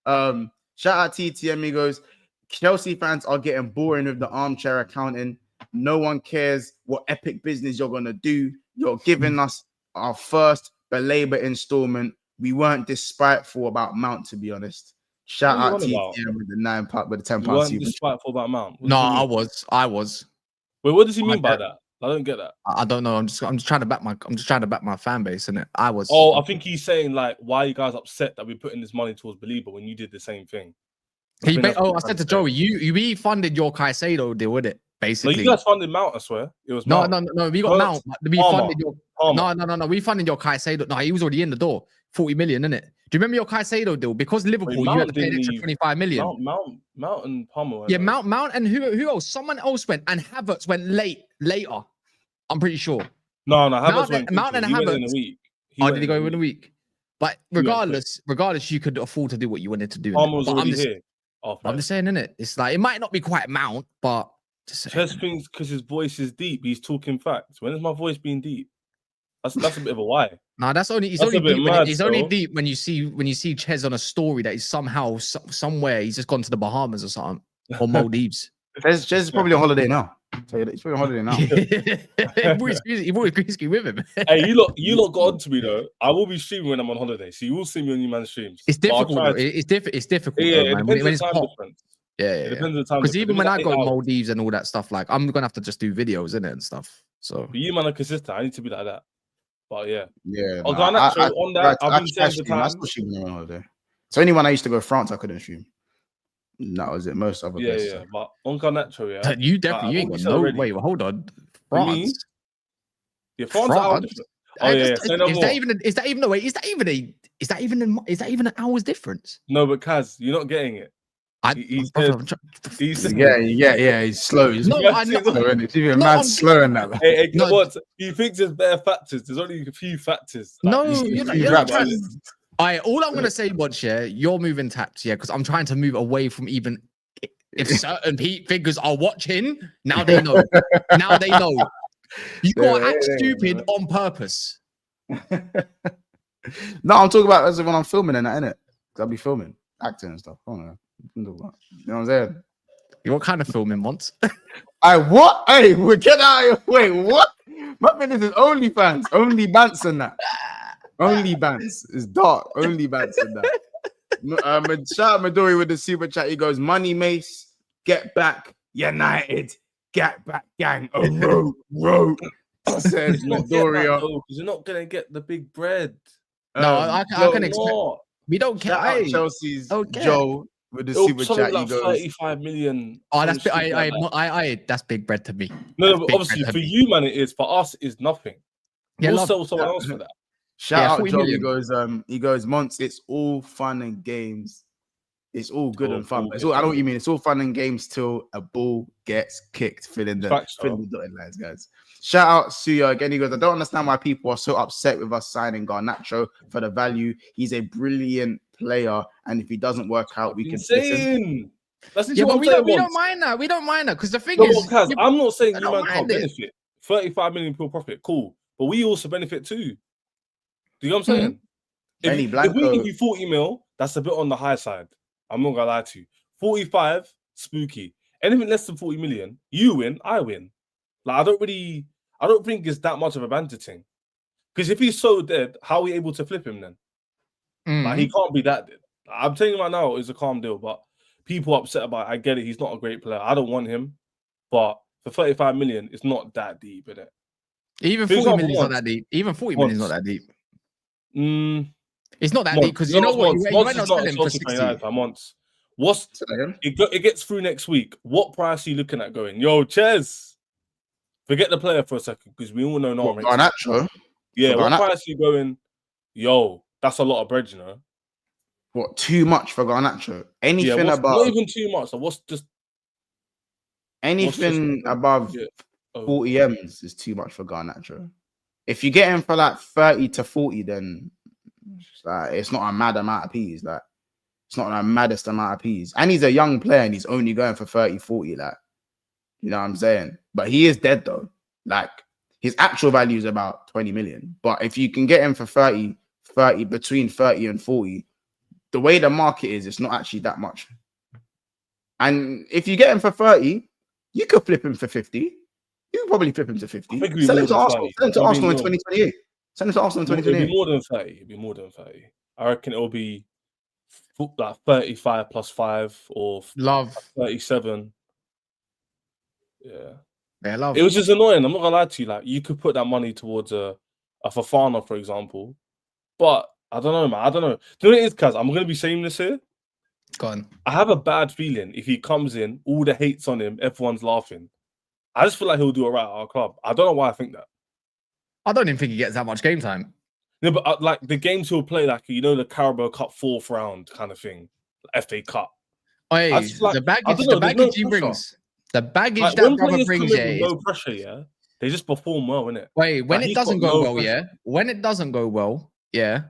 Shout out TTM. He goes, Chelsea fans are getting boring with the armchair accounting. No one cares what epic business you're gonna do. You're giving us our first Baleba installment. We weren't despiteful about Mount, to be honest. Shout out What are you on TTM with the £9 with the £10 You weren't super. despiteful about Mount. What No, does he I mean? was. Wait, what does he mean I by get- that? I don't get that. I don't know. I'm just trying to back my fan base, innit? I was. Oh, I think he's saying like, why are you guys upset that we're putting this money towards Baleba when you did the same thing? I said to Joey, you funded your Caicedo deal with it. No, basically. you guys funded Mount, I swear. It was No, Mount. no, no, no. We got Hurts, Mount. We Palmer, funded your. Palmer. No. We funded your Caicedo. No, he was already in the door. 40 million, innit? Do you remember your Caicedo deal? Because Liverpool, you had Mount to pay an didn't extra leave. 25 million. Mount and Palmer. Yeah, Mount, and who else? Someone else went, and Havertz went later. I'm pretty sure. No, Havertz went Mount and quickly. He went in Havertz. a week. Did he go in a week? But regardless, you could afford to do what you wanted to do. Palmer was But already here. I'm just saying, innit? It's like it might not be quite Mount, but just Chess thinks because his voice is deep, he's talking facts. When is my voice being deep? That's a bit of a why. No, that's only it's That's only a bit deep. mad, It's only deep when you see Ches on a story that is somehow somewhere he's just gone to the Bahamas or something or Maldives. Jez is probably on holiday now. He's probably on holiday now. He brought Greasy with him. Hey, you lot got onto me though. I will be streaming when I'm on holiday, so you will see me on your man's streams. It's difficult. It's difficult. Yeah, though, it man. depends When on it's time hot. difference. Yeah, It depends on the time. Because even when I go to out, Maldives and all that stuff, like I'm gonna have to just do videos in it and stuff. So but you man are consistent. I need to be like that. But yeah. Yeah. Oh, Garnacho, on that, I've been saying the I time. still stream on holiday. So anyone I used to go to France, I couldn't stream. That was it. Most other places. Yeah. But on Garnacho, yeah. you definitely you ain't got no. Wait, well, hold on. France. Yeah, France. Are different. Oh yeah. Is that even an hour's difference? No, but Kaz, you're not getting it. He's slow. He's No, I know. slow, isn't it? He's even mad slow in that. Hey, what? He thinks there's better factors. There's only a few factors. No, you're not trying. Factors. All I'm gonna say, Watch, yeah, you're moving taps, yeah, because I'm trying to move away from even if certain figures are watching. Now they know. Now they know. You gotta act stupid on purpose. No, I'm talking about as when I'm filming and that, innit? I'll be filming, acting and stuff. I don't know. You know what I'm saying? What kind of filming once? What? Hey, we get out of here. Wait, what? My business is OnlyFans. Only Bants and that. Only Bants. It's dark. Only Bants and that. Shout out Midori with the super chat. He goes, Money Mace, get back, United, get back, gang. Oh, row. Says Midori. Because you're not gonna get the big bread. No, I can expect. We don't care. Shout out Chelsea's Joe with the super chat. Like he goes, 35 million. Oh, that's that's big bread to me. No, but obviously for you, man, it is. For us, it's nothing. Yeah, we'll sell someone else for that. Shout out Joe. Million. He goes, Monts, it's all fun and games. It's all good and fun. It's all, I know what you mean. It's all fun and games till a ball gets kicked. Fill in the dotted lines, guys. Shout out Suya again. He goes, I don't understand why people are so upset with us signing Garnacho for the value. He's a brilliant player, and if he doesn't work out, we can fix him. That's but we don't mind that. We don't mind that because the thing is, Kaz, I'm not saying you man can't it. benefit. 35 million pure profit, cool. But we also benefit too. Do you know what I'm saying? If we give you 40 mil, that's a bit on the high side. I'm not gonna lie to you. 45, spooky. Anything less than 40 million, you win, I win. Like I don't think it's that much of a banter thing. Because if he's so dead, how are we able to flip him then? Like he can't be that dead. I'm telling you right now, it's a calm deal, but people are upset about it. I get it, he's not a great player. I don't want him, but for 35 million, it's not that deep, is it? Even 40 million is not that deep. Even 40 million is not that deep. It's not that deep because you know what? You might not sell him for 60. It gets through next week. What price are you looking at going? Yo, Ches, forget the player for a second because we all know Garnacho. Yeah, what price are you going? Yo, that's a lot of bread, you know. What, too much for Garnacho? Anything above, not even too much. So what's just anything above 40 M's is too much for Garnacho. If you get him for like 30 to 40, then it's not a mad amount of P's. Like it's not the maddest amount of P's. And he's a young player and he's only going for 30, 40. Like, you know what I'm saying? But he is dead though. Like his actual value is about 20 million. But if you can get him for 30, between 30 and 40, the way the market is, it's not actually that much. And if you get him for 30, you could flip him for 50. You could probably flip him to 50. Sell him to Arsenal. Sell him to Arsenal in 2028. Send him to Arsenal in 2028. It'll be more than 30. It'll be more than 30. I reckon it'll be like 35 plus 5 or 37. Yeah, love. It was just annoying. I'm not gonna lie to you. Like you could put that money towards a Fofana, for example, but I don't know, man. I don't know. Do you know what it is, Kaz? I'm gonna be saying this here. Go on. I have a bad feeling if he comes in, all the hate's on him, everyone's laughing. I just feel like he'll do all right at our club. I don't know why I think that. I don't even think he gets that much game time. No, but like the games he'll play, like the Carabao Cup 4th round kind of thing, FA Cup. Hey, like, the baggage he brings, the baggage like, that brother brings, with no pressure, yeah, they just perform well, innit? Wait, when like, it doesn't go well, pressure. yeah, when it doesn't go well, yeah,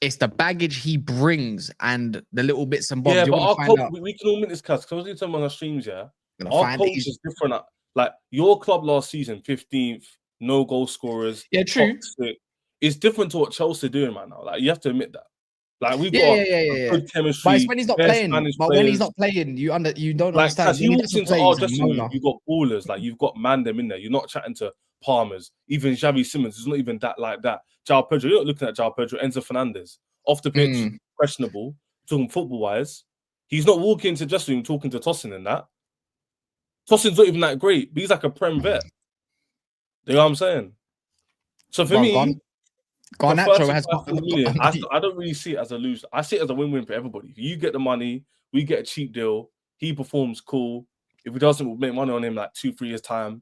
it's the baggage he brings and the little bits and bobs. Yeah, you but want our to find coach, out. we can all admit this, because I was doing something on our streams, yeah. Our Find coach is different. Like your club last season, 15th, no goal scorers. Yeah, true. Toxic. It's different to what Chelsea are doing right now. Like you have to admit that. Like we've got good chemistry. But it's when he's not playing. Spanish But players. when he's not playing, you don't like, understand. He walks into our dressing room, you've got ballers. Like you've got Mandem in there. You're not chatting to Palmers. Even Xavi Simons is not even that like that. João Pedro, you're not looking at João Pedro. Enzo Fernandez off the pitch, questionable. Talking football wise, he's not walking into the dressing room talking to Tosin and that. Tosin's not even that great, but he's like a prem vet. You know what I'm saying? So for me, GARNACHO has. I don't really see it as a lose. I see it as a win-win for everybody. You get the money, we get a cheap deal. He performs cool. If he doesn't, we'll make money on him like 2-3 years time.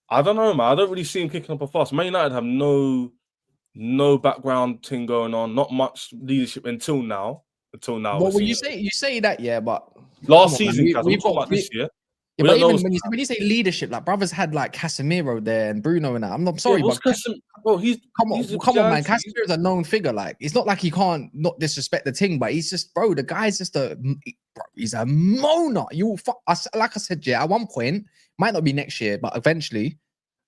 I don't know, man. I don't really see him kicking up a fuss. Man United have no background thing going on, not much leadership until now. Well, you say that, yeah, but last season, we've got this year. Yeah, but even when you say leadership, like brothers had like Casemiro there and Bruno and that. I'm sorry, but come on, man. Casemiro's a known figure. Like it's not like he can't not disrespect the thing, but he's just, bro. The guy's just he's a moaner. Like I said, yeah. At one point, might not be next year, but eventually,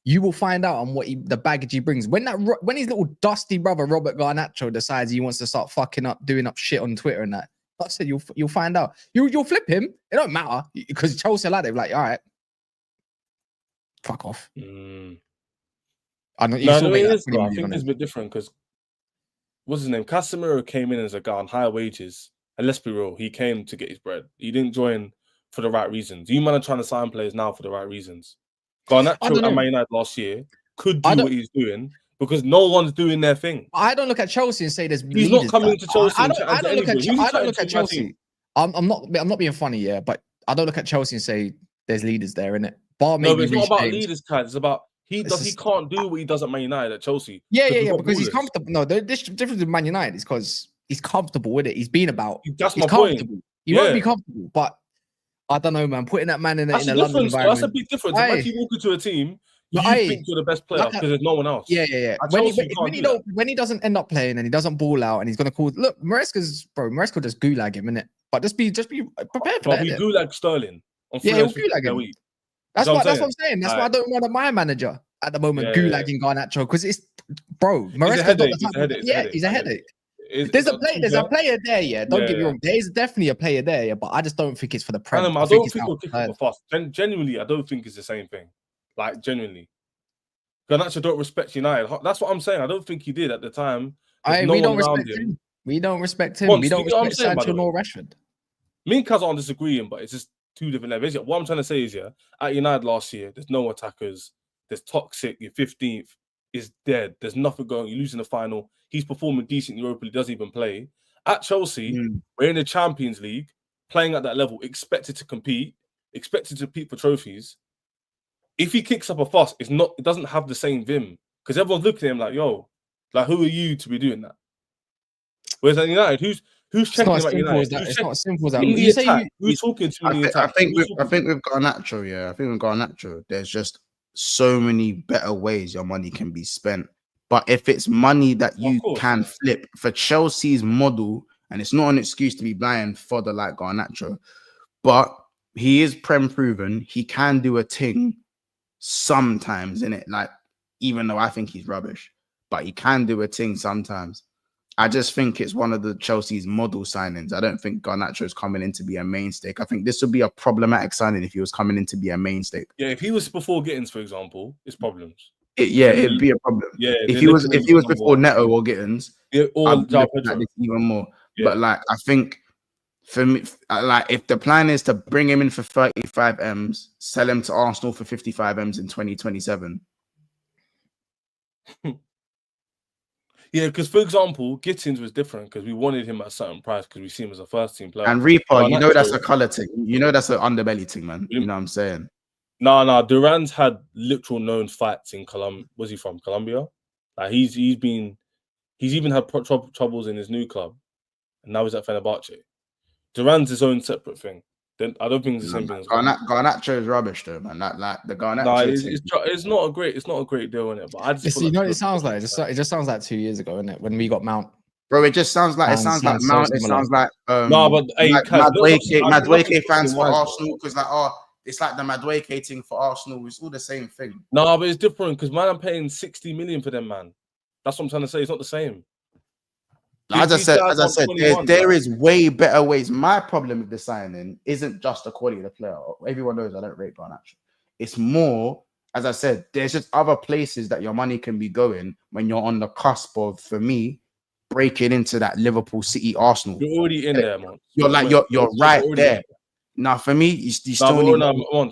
you will find out on what the baggage he brings. When his little dusty brother Robert Garnacho decides he wants to start fucking up, doing up shit on Twitter and that. I said you'll find out. You'll flip him. It don't matter because Chelsea like they're like, all right, fuck off. I think it's a bit different because what's his name? Casemiro came in as a guy on higher wages, and let's be real, he came to get his bread. He didn't join for the right reasons. You man are trying to sign players now for the right reasons. Garnacho and Man United last year could do what he's doing. Because no one's doing their thing. I don't look at Chelsea and say there's. He's not coming to Chelsea. I don't look at Chelsea. I'm not being funny, yeah, but I don't look at Chelsea and say there's leaders there, innit? No, but it's not about leaders, Kat. It's about he can't do what he does at Man United at Chelsea. Yeah, because he's comfortable. No, the difference with Man United is because he's comfortable with it. He's been about. That's my point. He won't be comfortable, but I don't know, man. Putting that man in a London environment. That's a big difference. If you walk into a team. You think you're the best player because there's no one else. Yeah. When he doesn't end up playing and he doesn't ball out and he's gonna call. Look, Maresca just gulag him, innit? But just be prepared for that. He gulag Sterling. He'll gulag him. That's what I'm saying. That's why I don't want my manager at the moment gulagging Garnacho because it's Maresca. He's a headache. There's a player there, yeah. Don't get me wrong. There is definitely a player there, yeah. But I just don't think it's for the Prem. I don't think we'll kick him fast. Genuinely, I don't think it's the same thing. Like, genuinely. Garnacho don't respect United. That's what I'm saying. I don't think he did at the time. We don't respect him. We don't respect him. We don't respect Sancho nor Rashford. Me and Kaz aren't disagreeing, but it's just two different levels. What I'm trying to say is, at United last year, there's no attackers. There's toxic. Your 15th is dead. There's nothing going. You're losing the final. He's performing decent in Europa. He doesn't even play. At Chelsea, we're in the Champions League, playing at that level, expected to compete for trophies. If he kicks up a fuss, it doesn't have the same vim because everyone's looking at him like, "Yo, like who are you to be doing that?" Whereas at United, who's checking about United? It's not as simple as that. Who's talking to me? I think with Garnacho, I think with Garnacho, there's just so many better ways your money can be spent. But if it's money that you can flip for Chelsea's model, and it's not an excuse to be buying fodder like Garnacho, but he is Prem proven. He can do a thing. Sometimes in it, like even though I think he's rubbish, but he can do a thing sometimes. I just think it's one of the Chelsea's model signings. I don't think Garnacho is coming in to be a mainstay. I think this would be a problematic signing if he was coming in to be a mainstay. Yeah, if he was before Gittins, for example, it's problems. It'd be a problem. Yeah, if he was before Neto or Gittins, even more. Yeah. But like, I think. For me, like if the plan is to bring him in for 35 M's, sell him to Arsenal for 55 M's in 2027. Yeah, because for example, Gittins was different because we wanted him at a certain price because we see him as a first team player. And Reaper, you know that's Garnacho, a color thing. You know that's an underbelly thing, man. You know what I'm saying? Nah. Duran's had literal known fights in Colombia. Was he from Colombia? Like he's even had troubles in his new club, and now he's at Fenerbahce. Duran's his own separate thing. Then I don't think it's the same thing as Garnacho is rubbish though, man. Like the Garnacho. No, it's not a great deal in it. But I just you know what it sounds like. It just sounds like 2 years ago, isn't it? When we got Mount. Bro, it just sounds like Mount. It sounds like no, but hey, Madueke fans for Arsenal because it's like the Madueke thing for Arsenal. It's all the same thing. No, but it's different because man, I'm paying 60 million for them, man. That's what I'm trying to say. It's not the same. As I said, there is way better ways. My problem with the signing isn't just the quality of the player. Everyone knows I don't rate Garnacho. It's more, as I said, there's just other places that your money can be going when you're on the cusp of, for me, breaking into that Liverpool, City, Arsenal. You're already in there, man. You're right there. Now, for me, you still need.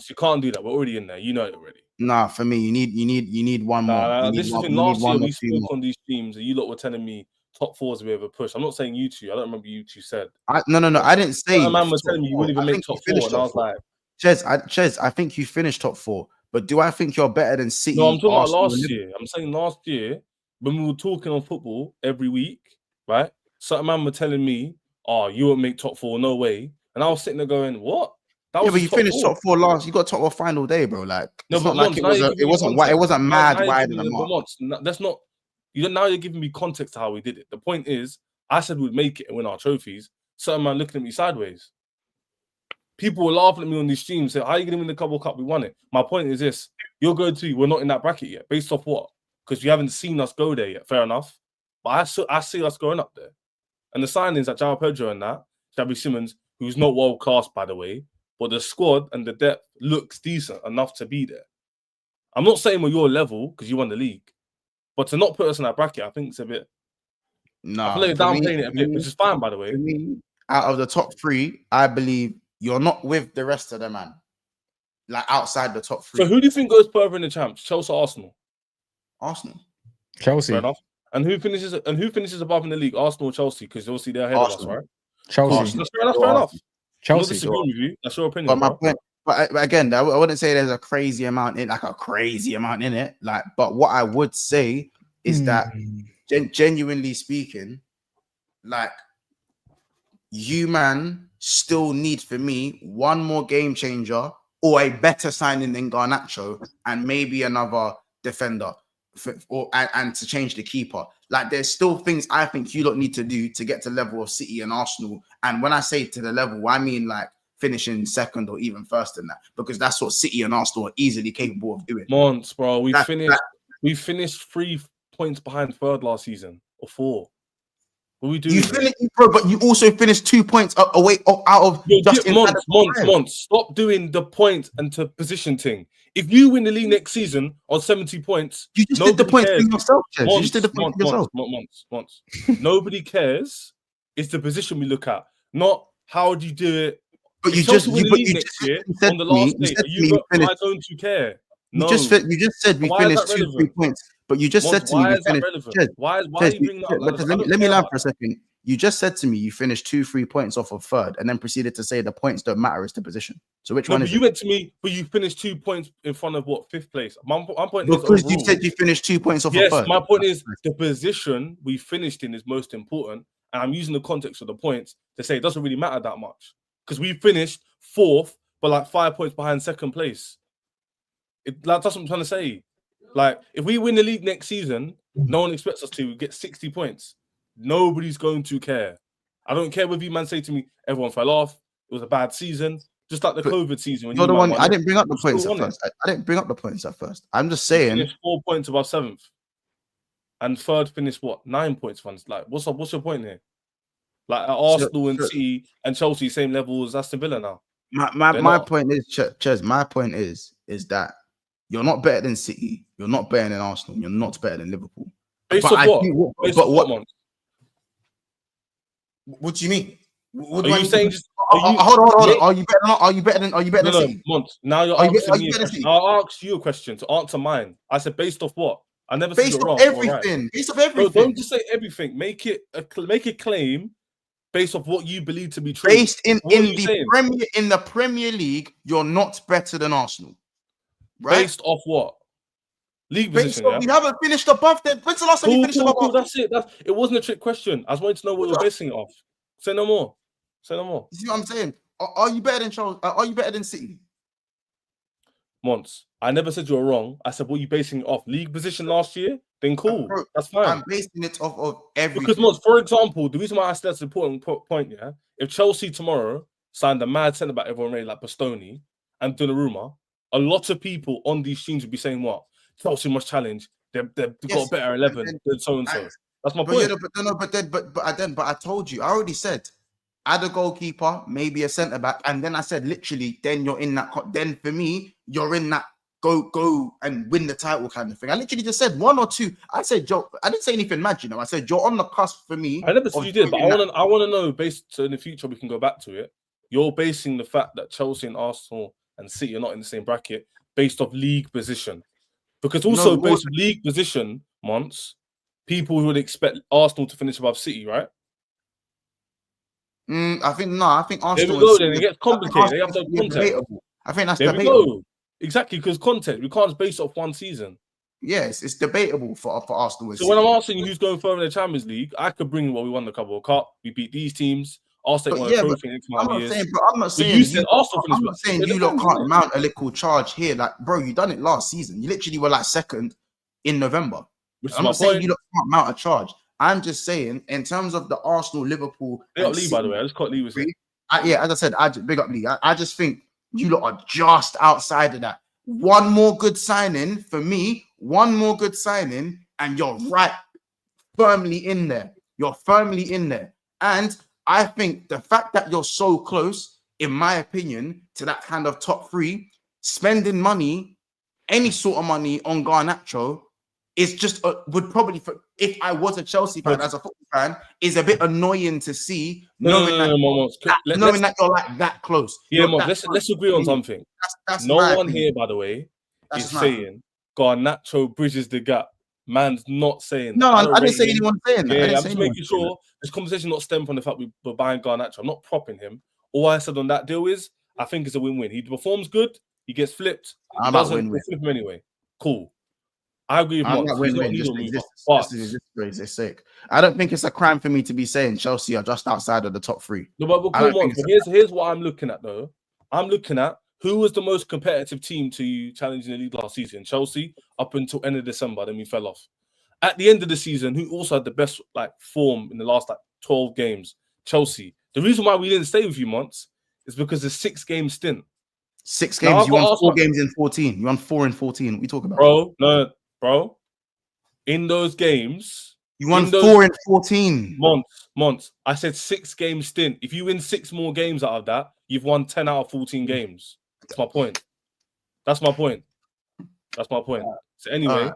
You can't do that. We're already in there. You know it already. Nah, for me, you need one more. This is the thing. Last year we spoke on these teams, and you lot were telling me top 4 is a bit of a push. I'm not saying you two. I don't remember you two said. No. I didn't say. A man was telling me you wouldn't even make top 4, and I was like, Chez, I think you finished top 4, but do I think you're better than City? No, I'm talking about last year. I'm saying last year when we were talking on football every week, right? Certain man were telling me, "Oh, you won't make top 4, no way." And I was sitting there going, "What?" Yeah, but you finished top 4 last. You got top 4 final day, bro. Like, no, but like it wasn't mad wide in the mark. That's not. Now you're giving me context to how we did it. The point is, I said we'd make it and win our trophies. Certain man looking at me sideways. People were laughing at me on these streams, saying, "How are you going to win the Club Cup? We won it." My point is this: you're going to. We're not in that bracket yet. Based off what? Because you haven't seen us go there yet. Fair enough. But I see us going up there. And the signings like João Pedro and that, Xabi Simons, who's not world class by the way, but the squad and the depth looks decent enough to be there. I'm not saying we're your level because you won the league. But to not put us in that bracket, I think it's a bit. No, I feel like downplaying it a bit, which is fine, by the way. Me, out of the top 3, I believe you're not with the rest of them, man. Like outside the top 3. So who do you think goes further in the champs? Chelsea, or Arsenal? Arsenal. Chelsea. Fair enough. And who finishes above in the league? Arsenal or Chelsea? Because obviously they're ahead of us, right? Chelsea. That's fair enough. Chelsea. With you. That's your opinion. But my point. But again, I wouldn't say there's a crazy amount in it. Like, but what I would say is that genuinely speaking, like you man still need for me one more game changer or a better signing than Garnacho and maybe another defender and to change the keeper. Like there's still things I think you don't need to do to get to the level of City and Arsenal. And when I say to the level, I mean like finishing second or even first in that, because that's what City and Arsenal are easily capable of doing. Months, bro. We finished 3 points behind third last season or 4. What are we doing? Bro, but you also finished 2 points away out of months. Stop doing the point and to position thing. If you win the league next season on 70 points, you just did the point for yourself. You just did the point for yourself. Months. Nobody cares. It's the position we look at, not how do you do it. But you just said on the last day, am I going to care? No. You just said we finished 2-3 points. But you just said to me we finished. Why are you bringing that up? Let me laugh for a second. You just said to me you finished 2-3 points off of third, and then proceeded to say the points don't matter. It's the position. So which one is you went to me, but you finished 2 points in front of what, 5th place? My point is because you said you finished 2 points off of third. My point is the position we finished in is most important, and I'm using the context of the points to say it doesn't really matter that much because we finished 4th, but like 5 points behind second place. That's what I'm trying to say. Like, if we win the league next season, no one expects us to get 60 points. Nobody's going to care. I don't care whether you man say to me, everyone fell off. It was a bad season. Just like the COVID season. When you're the one. I didn't bring up the points at first. I didn't bring up the points at first. I'm just saying. Finished 4 points above 7th. And third finished what? 9 points. Like, what's your point here? Like, at Arsenal and City and Chelsea, same level as Aston Villa now. My point is, Ches, my point is that you're not better than City. You're not better than Arsenal. You're not better than Liverpool. Based on what? What do you mean? What are you saying? Hold on. Are you better than City? Month. Now you're asking me. I'll ask you a question to answer mine. I said based off what? I never said Based you're off wrong or right. everything. Based off Bro, everything. don't just say everything. Make a claim based off what you believe to be true. Based in What are you the saying? Premier League, you're not better than Arsenal. Right? Based off what? League Based position, off, yeah? you haven't finished above them. When's the last time you finished above Arsenal? That's it. It wasn't a trick question. I just wanted to know what you're basing it off. Say no more. Say no more. You see what I'm saying? Are you better than Charles? Are you better than City? Mons, I never said you were wrong. I said, what are you basing it off? League position last year? Then cool. Bro, that's fine. I'm basing it off of everything. Because, Mons, for example, the reason why I said that's an important point, yeah? If Chelsea tomorrow signed a mad centre-back, everyone really like Bastoni and Donnarumma, a lot of people on these streams would be saying, what? Chelsea must challenge. They've got a better 11 than so-and-so. That's my point. But I told you, I already said, add a goalkeeper, maybe a centre back, and then I said literally, then you're in that. Then for me, you're in that go and win the title kind of thing. I literally just said one or two. I said Joe. I didn't say anything mad, you know. I said you're on the cusp for me. I never said you did, but I want to know based so in the future we can go back to it. You're basing the fact that Chelsea and Arsenal and City are not in the same bracket based off league position, because also based on league position, Mons, people would expect Arsenal to finish above City, right? I think Arsenal. There we go. Then it gets complicated. They have to context. I think that's there debatable. We go. Exactly, because context. We can't base it off one season. Yes, it's debatable for Arsenal. So when I'm asking you who's going further in the Champions League, I could bring we won the Carabao Cup. We beat these teams. Arsenal won a trophy in I'm not saying you lot can't mount a little charge here. Like, bro, you done it last season. You literally were like second in November. I'm not saying you lot can't mount a charge. I'm just saying, in terms of the Arsenal, Liverpool, big up Lee, by the way. I just caught Lee with it. Yeah, as I said, big up Lee. I just think you lot are just outside of that. One more good signing for me. One more good signing, and you're right firmly in there. You're firmly in there. And I think the fact that you're so close, in my opinion, to that kind of top three, spending money, any sort of money on Garnacho is just would probably, if I was a Chelsea fan, as a football fan, is a bit annoying to see, knowing that you're like that close. Yeah, let's agree on something. That's no one here, by the way, is saying Garnacho bridges the gap. Man's not saying no. I didn't say anyone saying that. Yeah, I'm just making sure this conversation not stem from the fact we're buying Garnacho. I'm not propping him. All I said on that deal is I think it's a win-win. He performs good, he gets flipped. He doesn't flip him anyway. Cool. I agree with Mark. It's sick. I don't think it's a crime for me to be saying Chelsea are just outside of the top three. No, but cool, here's what I'm looking at though. I'm looking at who was the most competitive team to you challenging the league last season? Chelsea up until end of December, then we fell off. At the end of the season, who also had the best form in the last 12 games? Chelsea. The reason why we didn't stay with you, Monts, is because the 6-game stint. 6 games. Now, you won 4 games in 14. You won 4 in 14. What are we talking about? Bro. In those games, you won 4 in 14. Months. I said 6-game stint. If you win 6 more games out of that, you've won 10 out of 14 games. That's my point. So anyway,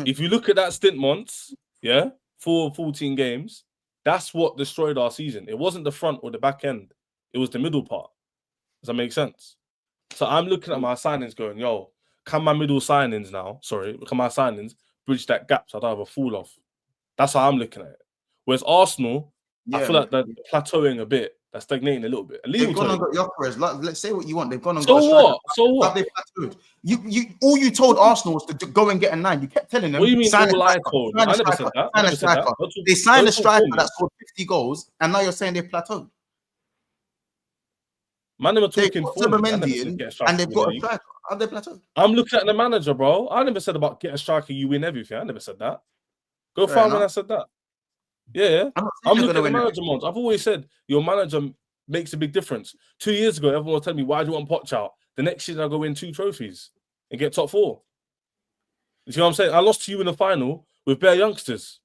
if you look at that stint, Monts, 4 14 games, that's what destroyed our season. It wasn't the front or the back end. It was the middle part. Does that make sense? So I'm looking at my signings going, can my signings bridge that gap so I don't have a fall off? That's how I'm looking at it. Whereas Arsenal, I feel like they're plateauing a bit. They're stagnating a little bit. They've gone and got Gyökeres. Let's say what you want. They've gone and got a striker. So what? They plateaued. All you told Arsenal was to go and get a 9. You kept telling them. What do you mean all I told? I never said that. They signed a striker that scored 50 goals, and now you're saying they've plateaued. Man, they were talking and they've got a striker. Are they plateaued? I'm looking at the manager, bro. I never said about get a striker, you win everything. I never said that. Go find when I said that. Yeah. I'm looking at the manager, Mons. I've always said your manager makes a big difference. 2 years ago, everyone was telling me, why do you want Poch out? The next year, I'll go win 2 trophies and get top 4. You see what I'm saying? I lost to you in the final with bare youngsters.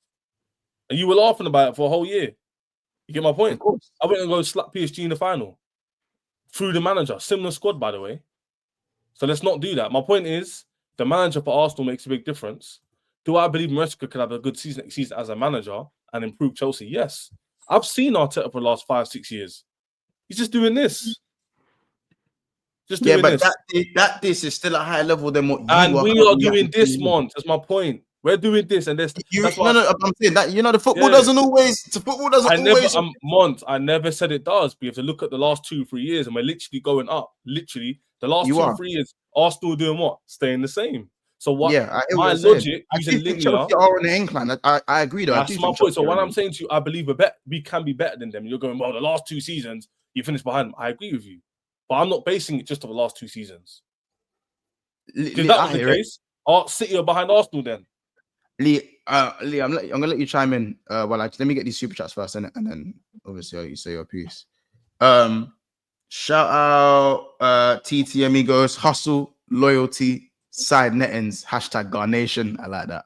And you were laughing about it for a whole year. You get my point? I went and go slap PSG in the final. Through the manager. Similar squad, by the way. So let's not do that. My point is, the manager for Arsenal makes a big difference. Do I believe Sesko could have a good season next season as a manager and improve Chelsea? Yes. I've seen Arteta for the last 5-6 years. He's just doing this. That this is still a higher level than what you and we are doing this month. That's my point. We're doing this and this. That's why I'm saying that the football doesn't always. The football doesn't always. I never said it does. But you have to look at the last 2-3 years, and we're literally going up. Literally, the last 2-3 years, Arsenal doing what? Staying the same. So what? Yeah, my logic using linear. Chelsea are on the incline. I agree though. That's my point. So when I'm saying to you, I believe we can be better than them. You're going, well, the last 2 seasons you finished behind them. I agree with you, but I'm not basing it just on the last 2 seasons. If that was the case, City are behind Arsenal then. Lee, I'm gonna let you chime in. Let me get these super chats first, and then obviously you say your piece. Shout out TT Amigos, hustle, loyalty, side nettings, #Garnation. I like that.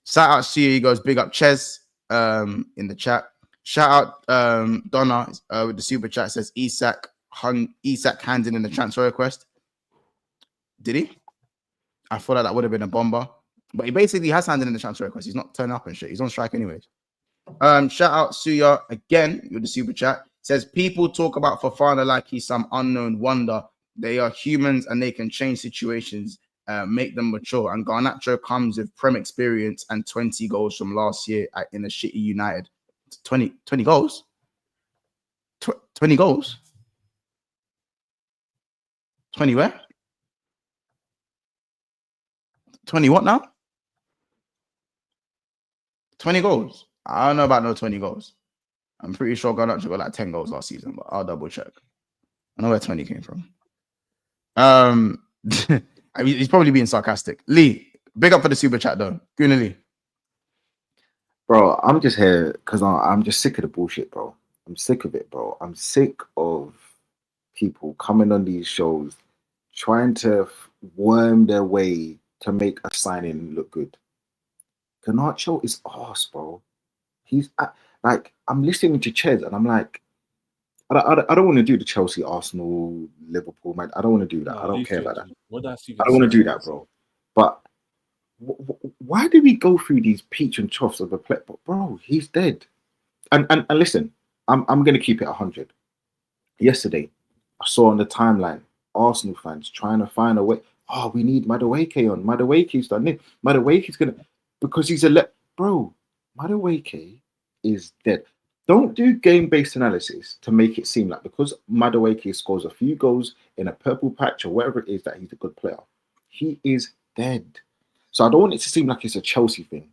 Shout out Sia, he goes big up Ches in the chat. Shout out Donna with the super chat, says Isak handing in the transfer request. Did he? I thought that would have been a bomber. But he basically has handed in the transfer request. He's not turning up and shit. He's on strike anyways. Shout out Suya again with the super chat. Says people talk about Fofana like he's some unknown wonder. They are humans and they can change situations, make them mature. And Garnacho comes with Prem experience and 20 goals from last year in a shitty United. 20 goals? 20 goals? 20 where? 20 what now? 20 goals. I don't know about no 20 goals. I'm pretty sure Garnacho got like 10 goals last season, but I'll double check. I know where 20 came from. I mean, he's probably being sarcastic. Lee, big up for the super chat though. Guna Lee. Bro, I'm just here because I'm just sick of the bullshit, bro. I'm sick of it, bro. I'm sick of people coming on these shows trying to worm their way to make a signing look good. Garnacho is arse, bro. He's like, I'm listening to Ches and I'm like, I don't want to do the Chelsea, Arsenal, Liverpool, man. I don't want to do that. I don't care about that. I don't want to do that, bro. But why do we go through these peach and troughs of a play? Bro, he's dead. And listen, I'm going to keep it 100. Yesterday, I saw on the timeline Arsenal fans trying to find a way. Oh, we need Madueke on. Madueke's done it. Madueke's going to, because he's bro, Madueke is dead. Don't do game-based analysis to make it seem like because Madueke scores a few goals in a purple patch or whatever it is that he's a good player. He is dead. So I don't want it to seem like it's a Chelsea thing.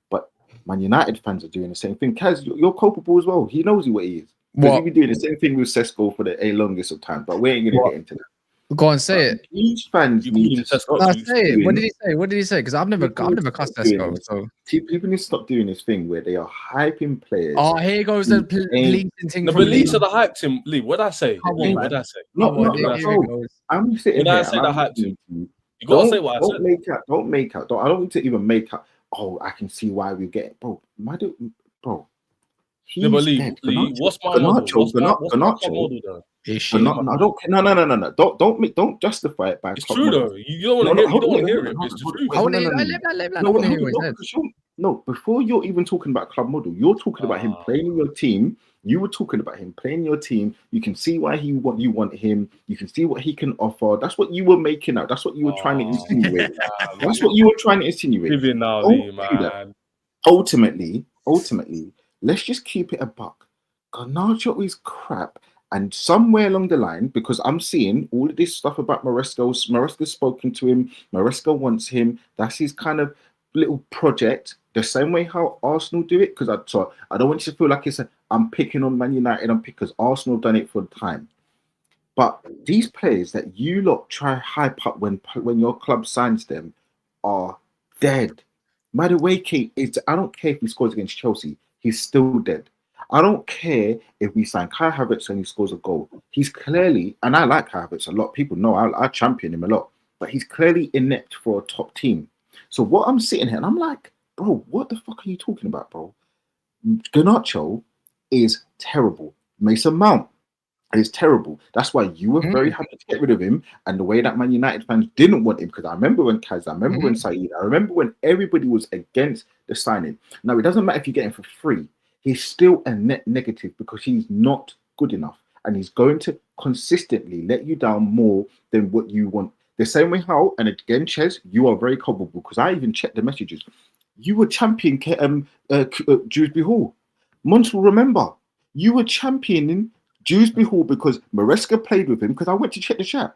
But Man United fans are doing the same thing. Kaz, you're culpable as well. He knows what he is. Because he'll be doing the same thing with Sesko for the longest of time. But we ain't going to get into that. Go on, say it. These fans need to stop. No, say it. What did he say? What did he say? Because I've never cussed Sesko. So people need to stop doing this thing where they are hyping players. Oh, here goes the bleating thing. The beliefs of the hype team, Lee. What did I say? What did I say? I'm sitting here. I say the hype team. You gotta say what I said. Don't make out. I don't need to even make out. Oh, I can see why we get it, bro. He's dead. Lee, what's my model? Garnacho. No. Don't justify it by. It's true though. You don't want to hear it. It's the truth. No, before you're even talking about club model, you're talking about him playing in your team. You were talking about him playing in your team. You can see why you want him. You can see what he can offer. That's what you were making out. That's what you were trying to insinuate. That's what you were trying to insinuate. Ultimately, let's just keep it a buck. Garnacho is crap. And somewhere along the line, because I'm seeing all of this stuff about Maresca's spoken to him. Maresca wants him. That's his kind of little project. The same way how Arsenal do it. Because I don't want you to feel like I'm picking on Man United because Arsenal have done it for time. But these players that you lot try hype up when your club signs them are dead. Madueke is. I don't care if he scores against Chelsea. He's still dead. I don't care if we sign Kai Havertz and he scores a goal. He's clearly, and I like Kai Havertz a lot. People know I champion him a lot, but he's clearly inept for a top team. So what I'm sitting here and I'm like, bro, what the fuck are you talking about, bro? Garnacho is terrible. Mason Mount is terrible. That's why you were very happy to get rid of him. And the way that Man United fans didn't want him, because I remember when Kaz, I remember when Saeed, I remember when everybody was against the signing. Now, it doesn't matter if you get him for free. He's still a net negative because he's not good enough. And he's going to consistently let you down more than what you want. The same way how, and again, Ches, you are very culpable because I even checked the messages. You were champion Dewsbury Hall. Mons will remember. You were championing Dewsbury Hall because Maresca played with him, because I went to check the chat.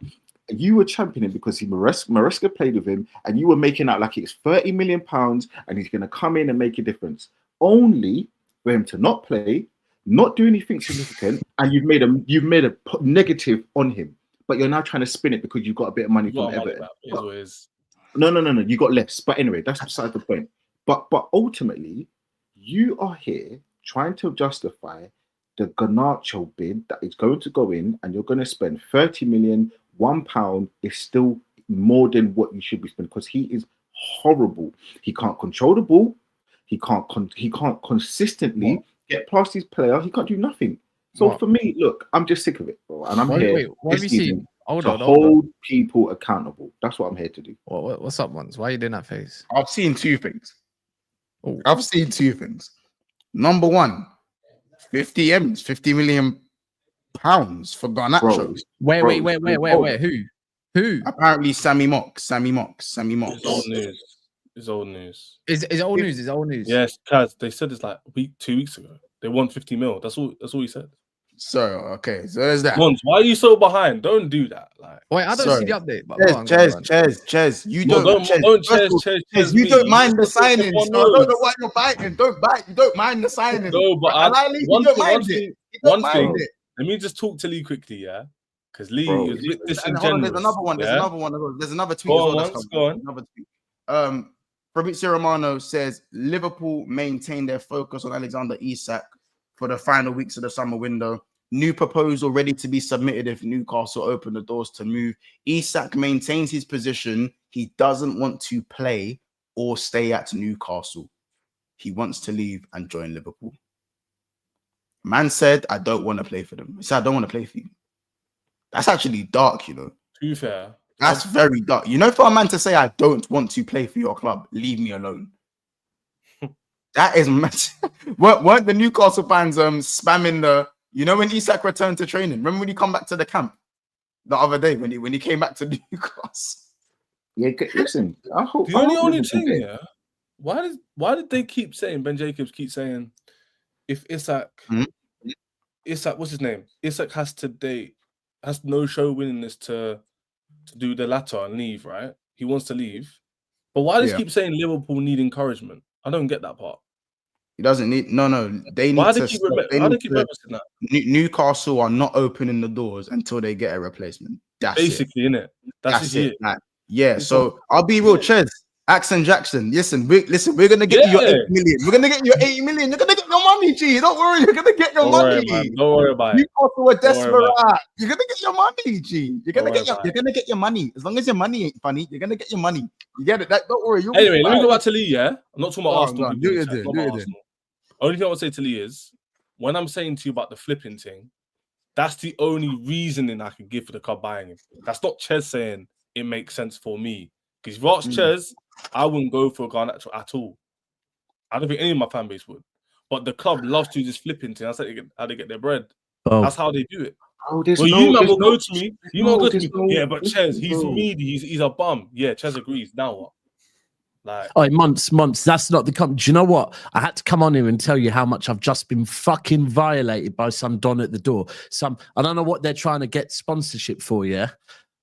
You were championing because Maresca played with him, and you were making out like it's £30 million and he's going to come in and make a difference. Only for him to not play, not do anything significant, and you've made a negative on him. But you're now trying to spin it because you've got a bit of money from Everton. No. You got less. But anyway, that's beside the point. But ultimately, you are here trying to justify the Garnacho bid that is going to go in, and you're going to spend 30 million. £1 is still more than what you should be spending because he is horrible. He can't control the ball. He can't consistently get past his player. He can't do nothing. So for me, look, I'm just sick of it, bro. And I'm here to hold people accountable. That's what I'm here to do. What's up, Mons? Why are you doing that face? I've seen two things. Number one, 50 million pounds for Garnacho. Wait. Who? Apparently, Sammy Mox. It's old news. Is it old news? Is it old news? Yes, Kaz. They said it's like 2 weeks ago. They won 50 mil. That's all he said. So okay, so there's that. Mons, why are you so behind? Don't do that. Like, wait, I don't see the update. But Ches, you don't mind the signing. So I don't know why you're biting. Don't bite. You don't mind the signing. No, but one thing. Let me just talk to Lee quickly, yeah, because Lee is a bit disingenuous. There's another one. There's another tweet. Go on. Another tweet. Fabrizio Romano says Liverpool maintain their focus on Alexander Isak for the final weeks of the summer window. New proposal ready to be submitted if Newcastle open the doors to move. Isak maintains his position. He doesn't want to play or stay at Newcastle. He wants to leave and join Liverpool. Man said, I don't want to play for them. He said, I don't want to play for you. That's actually dark, you know. To be fair. That's very dark. You know, for a man to say, I don't want to play for your club, leave me alone. That is mad. Weren't the Newcastle fans spamming the, you know, when Isak returned to training? Remember when he come back to the camp the other day when he came back to Newcastle? Yeah, listen. I hope the only thing, yeah. Why did they keep saying, Ben Jacobs keep saying, if Isak, what's his name? Isak has no show willingness to do the latter and leave, right? He wants to leave. But why does he keep saying Liverpool need encouragement? I don't get that part. He doesn't need They need to. Newcastle are not opening the doors until they get a replacement. That's basically, innit? That's it. Yeah. So I'll be real, Ches. Axon Jackson. Listen, we're gonna get you your 8 million. We're gonna get you 8 million. You're gonna get your money, G. Don't worry, you're gonna get your money. Don't worry about it. Newcastle are desperate. You're gonna get your money, G. You're gonna get your money. As long as your money ain't funny, you're gonna get your money. You get it? Don't worry. Anyway, let me go back to Lee. Yeah, I'm not talking about Arsenal. Do it. Only thing I would say to Lee is, when I'm saying to you about the flipping thing, that's the only reasoning I can give for the club buying him. That's not Ches saying it makes sense for me. Because if you ask Ches, I wouldn't go for Garnacho at all. I don't think any of my fan base would. But the club loves to do this flipping thing. That's how they get their bread. That's how they do it. You will go to me. Yeah, but Ches, he's meaty. He's a bum. Yeah, Ches agrees. Now what? Like, months. That's not the company. Do you know what? I had to come on here and tell you how much I've just been fucking violated by some Don at the door. I don't know what they're trying to get sponsorship for, yeah.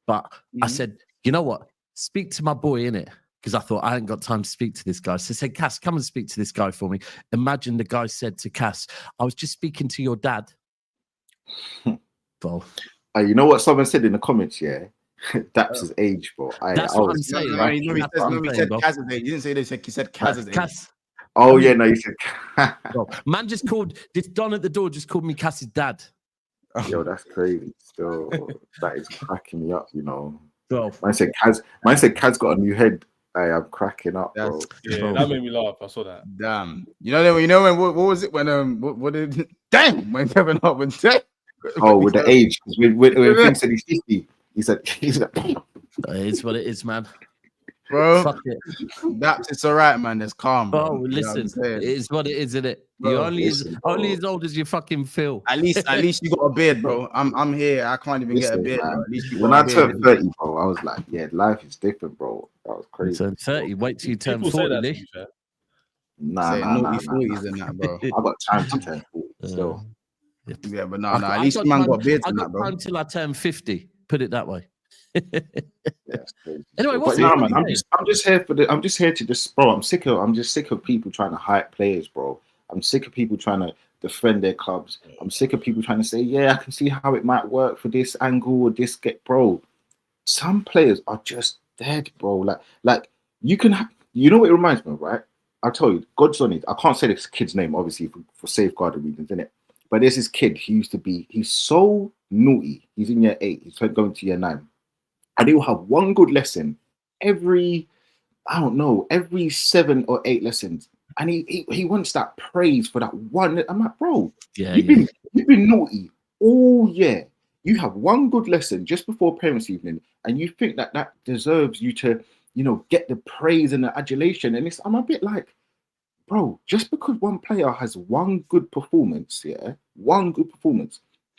But I said, you know what? Speak to my boy, innit? Because I thought I ain't got time to speak to this guy. So I said, Cass, come and speak to this guy for me. Imagine the guy said to Cass, I was just speaking to your dad. Bro. You know what someone said in the comments, yeah? That's his age, bro. That's what I'm saying. He said Kaz's age. He didn't say this. He said Kaz's age. Oh, yeah, no, he said. Man just called, this Don at the door just called me Cass's dad. Yo, that's crazy. Still, that is cracking me up, you know. Bro. Man said Kaz got a new head. I'm cracking up, bro. Yeah, that made me laugh. I saw that. Damn. You know when what was it when when Kevin Hart went dead? Oh, with the age. When Finn said he's 50. He said, it is what it is, man. bro. Fuck it. That's it's all right, man. It's calm, bro. Oh, You know what listen, I'm saying? it is what it is, isn't it? Bro, You're only listen, bro. only as old as you fucking feel. At least you got a beard, bro. I'm here. I can't even get a Listen, beard, man. bro. At least you When got I a beard. turned 30, bro, I was like, yeah, life is different, bro. That was You crazy. turn 30. Wait till you turn People say 40, that, to Lee. be fair. Nah, Say naughty 40s and that, bro. I got time to turn 40 still. Yeah, but no. I At least got man time- got beards I and got that, bro. time till I turn 50. Put it that way. Yeah, it's crazy. Anyway, what's but the nah, man, point? I'm just here for the. I'm just here to just, bro. I'm just sick of people trying to hype players, bro. I'm sick of people trying to defend their clubs. I'm sick of people trying to say, yeah, I can see how it might work for this angle or this get, bro. Some players are just dead, bro. Like you can, you know what it reminds me of, right? I'll tell you, God's on it. I can't say this kid's name, obviously, for safeguarding reasons, innit? But there's this kid. He's so naughty. He's in year 8. He's going to year 9. And he'll have one good lesson every 7 or 8 lessons. And he wants that praise for that one. I'm like, bro, you've been naughty all year. You have one good lesson just before parents' evening, and you think that deserves you to, get the praise and the adulation. And I'm a bit like, bro, just because one player has one good performance,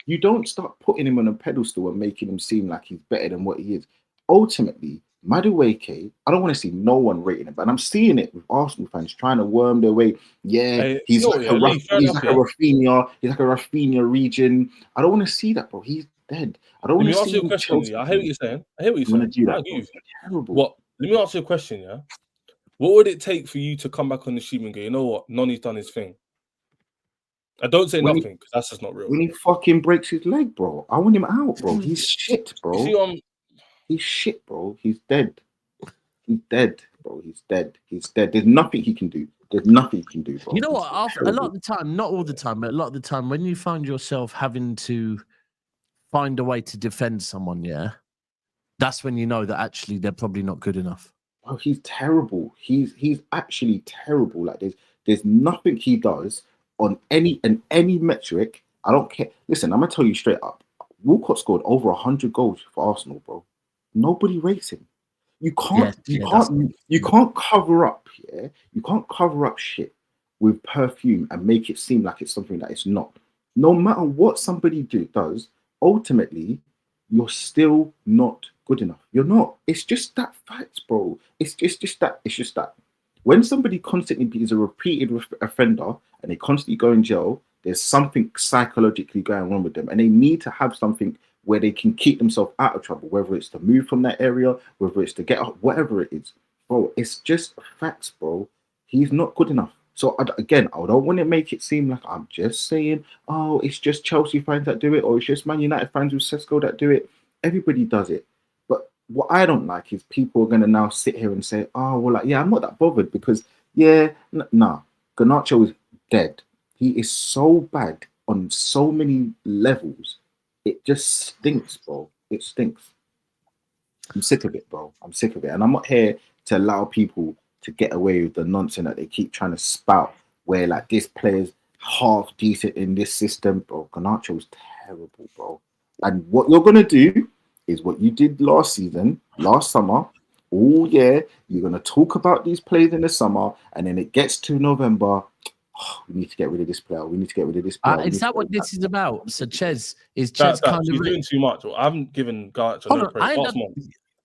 you don't start putting him on a pedestal and making him seem like he's better than what he is. Ultimately, Madueke, I don't want to see no one rating him, but I'm seeing it with Arsenal fans trying to worm their way. Yeah, he's like a Rafinha. He's like a Rafinha region. I don't want to see that, bro. He's dead. I don't want to see. Let me ask you a question. I hear what you're saying. What? Let me ask you a question. Yeah. What would it take for you to come back on the sheet and go, you know what? Noni's done his thing. I don't say nothing because that's just not real. When he fucking breaks his leg, bro, I want him out, bro. He's shit, bro. He's shit, bro. He's dead. He's dead, bro. He's dead. He's dead. There's nothing he can do. There's nothing he can do, bro. You know what? A lot of the time, not all the time, but a lot of the time, when you find yourself having to find a way to defend someone, yeah, that's when you know that actually they're probably not good enough. Oh, he's terrible. He's actually terrible. Like there's nothing he does on any metric. I don't care. Listen, I'm gonna tell you straight up. Walcott scored over 100 goals for Arsenal, bro. Nobody rates him. You can't cover up. Yeah, you can't cover up shit with perfume and make it seem like it's something that it's not. No matter what somebody does, ultimately, you're still not good enough. You're not. It's just that fact, bro. It's just that. When somebody constantly is a repeated offender and they constantly go in jail, there's something psychologically going on with them, and they need to have something where they can keep themselves out of trouble, whether it's to move from that area, whether it's to get up, whatever it is. Bro, it's just facts, bro. He's not good enough. So again, I don't want to make it seem like I'm just saying, oh, it's just Chelsea fans that do it, or it's just Man United fans with Sesko that do it. Everybody does it. But what I don't like is people are going to now sit here and say, oh, well, like, yeah, I'm not that bothered because, yeah, nah, Garnacho is dead. He is so bad on so many levels. It just stinks, bro. It stinks. I'm sick of it, bro. I'm sick of it. And I'm not here to allow people to get away with the nonsense that they keep trying to spout, where like this player's half decent in this system, bro. Garnacho's terrible, bro. And what you're gonna do is what you did last summer. Oh yeah, you're gonna talk about these players in the summer, and then it gets to November. Oh, we need to get rid of this player. We need to get rid of this player. Is that what this is about? So Ches He's kind of doing too much. I haven't given Garnacho no praise.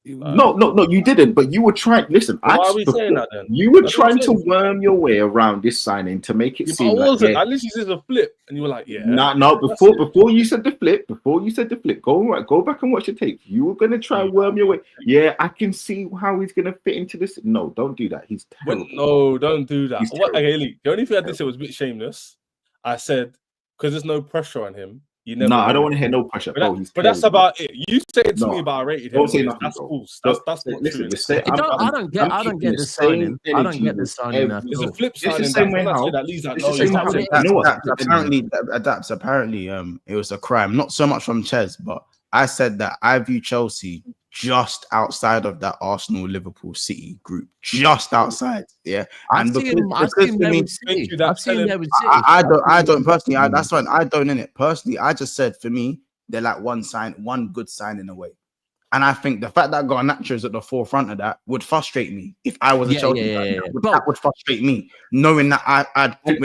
No, you didn't. But you were trying. Listen, why are we saying that then? You were trying to worm your way around this signing to make it seem like. I literally said a flip, and you were like, "Yeah." No. Before you said the flip, go back and watch the tape. You were gonna try and worm your way. Yeah, I can see how he's gonna fit into this. No, don't do that. He's terrible. No, don't do that. Okay, Lee, the only thing I did say was a bit shameless. I said because there's no pressure on him. No, I don't want to hear no pressure, bro. But that's about it. You said to me about I rated him. Don't say nothing, that's bro. false. That's not listen, true. I don't get the signing. I don't get the signing. It's a flip side. It's the same way how that leads that. Apparently, it was a crime. Not so much from Ches, but I said that I view Chelsea just outside of that Arsenal-Liverpool City group, just outside. Yeah, and I've seen there with City. I don't personally. That's fine. I don't in it personally. I just said for me, they're like one good signing away. And I think the fact that Garnacho is at the forefront of that would frustrate me if I was a Chelsea fan. That would frustrate me, knowing that I'd think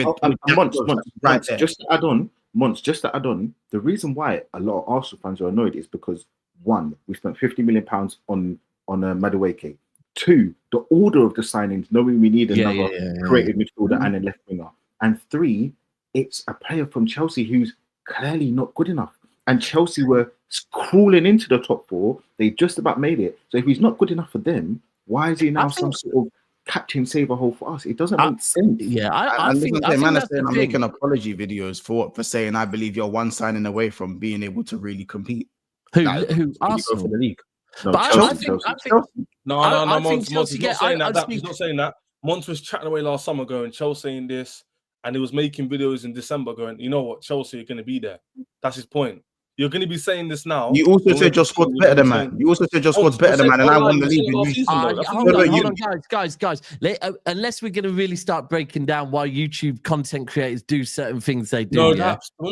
just to add on, the reason why a lot of Arsenal fans are annoyed is because, one, we spent £50 million on Madueke. Two, the order of the signings, knowing we need another creative midfielder and a left winger. And three, it's a player from Chelsea who's clearly not good enough. And Chelsea were crawling into the top four. They just about made it. So if he's not good enough for them, why is he now some sort of captain saver hole for us? It doesn't make sense. Yeah, I think I'm making apology videos for saying I believe you're one signing away from being able to really compete. Who Arsenal for the league? No, but Chelsea. No, Monts not saying that. He's not saying that. Monts was chatting away last summer going, Chelsea saying this, and he was making videos in December going, you know what, Chelsea are going to be there. That's his point. You're going to be saying this now. You also said your squad's better than man. You also said your squad's better than man, and I won the league. Hold on, guys. Unless we're going to really start breaking down why YouTube content creators do certain things they do,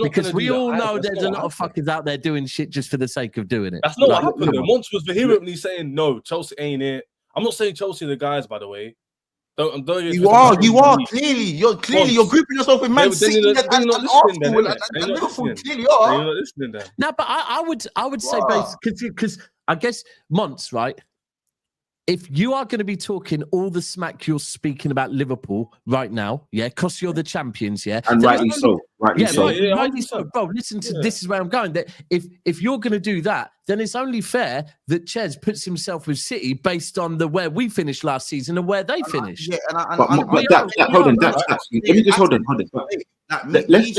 because we all know there's a lot of fuckers out there doing shit just for the sake of doing it. That's not what happened. Monts was vehemently saying, no, Chelsea ain't it. I'm not saying Chelsea are the guys, by the way. You are clearly. You're grouping yourself with Man City and Liverpool. Clearly, are. No, but I would say because I guess Monts, right? If you are going to be talking all the smack you're speaking about Liverpool right now, because you're the champions, and rightly so. Rightly so. Bro, listen to this is where I'm going. That if you're going to do that, then it's only fair that Ches puts himself with City based on where we finished last season and where they finished. Hold on. Let me just hold on. Let's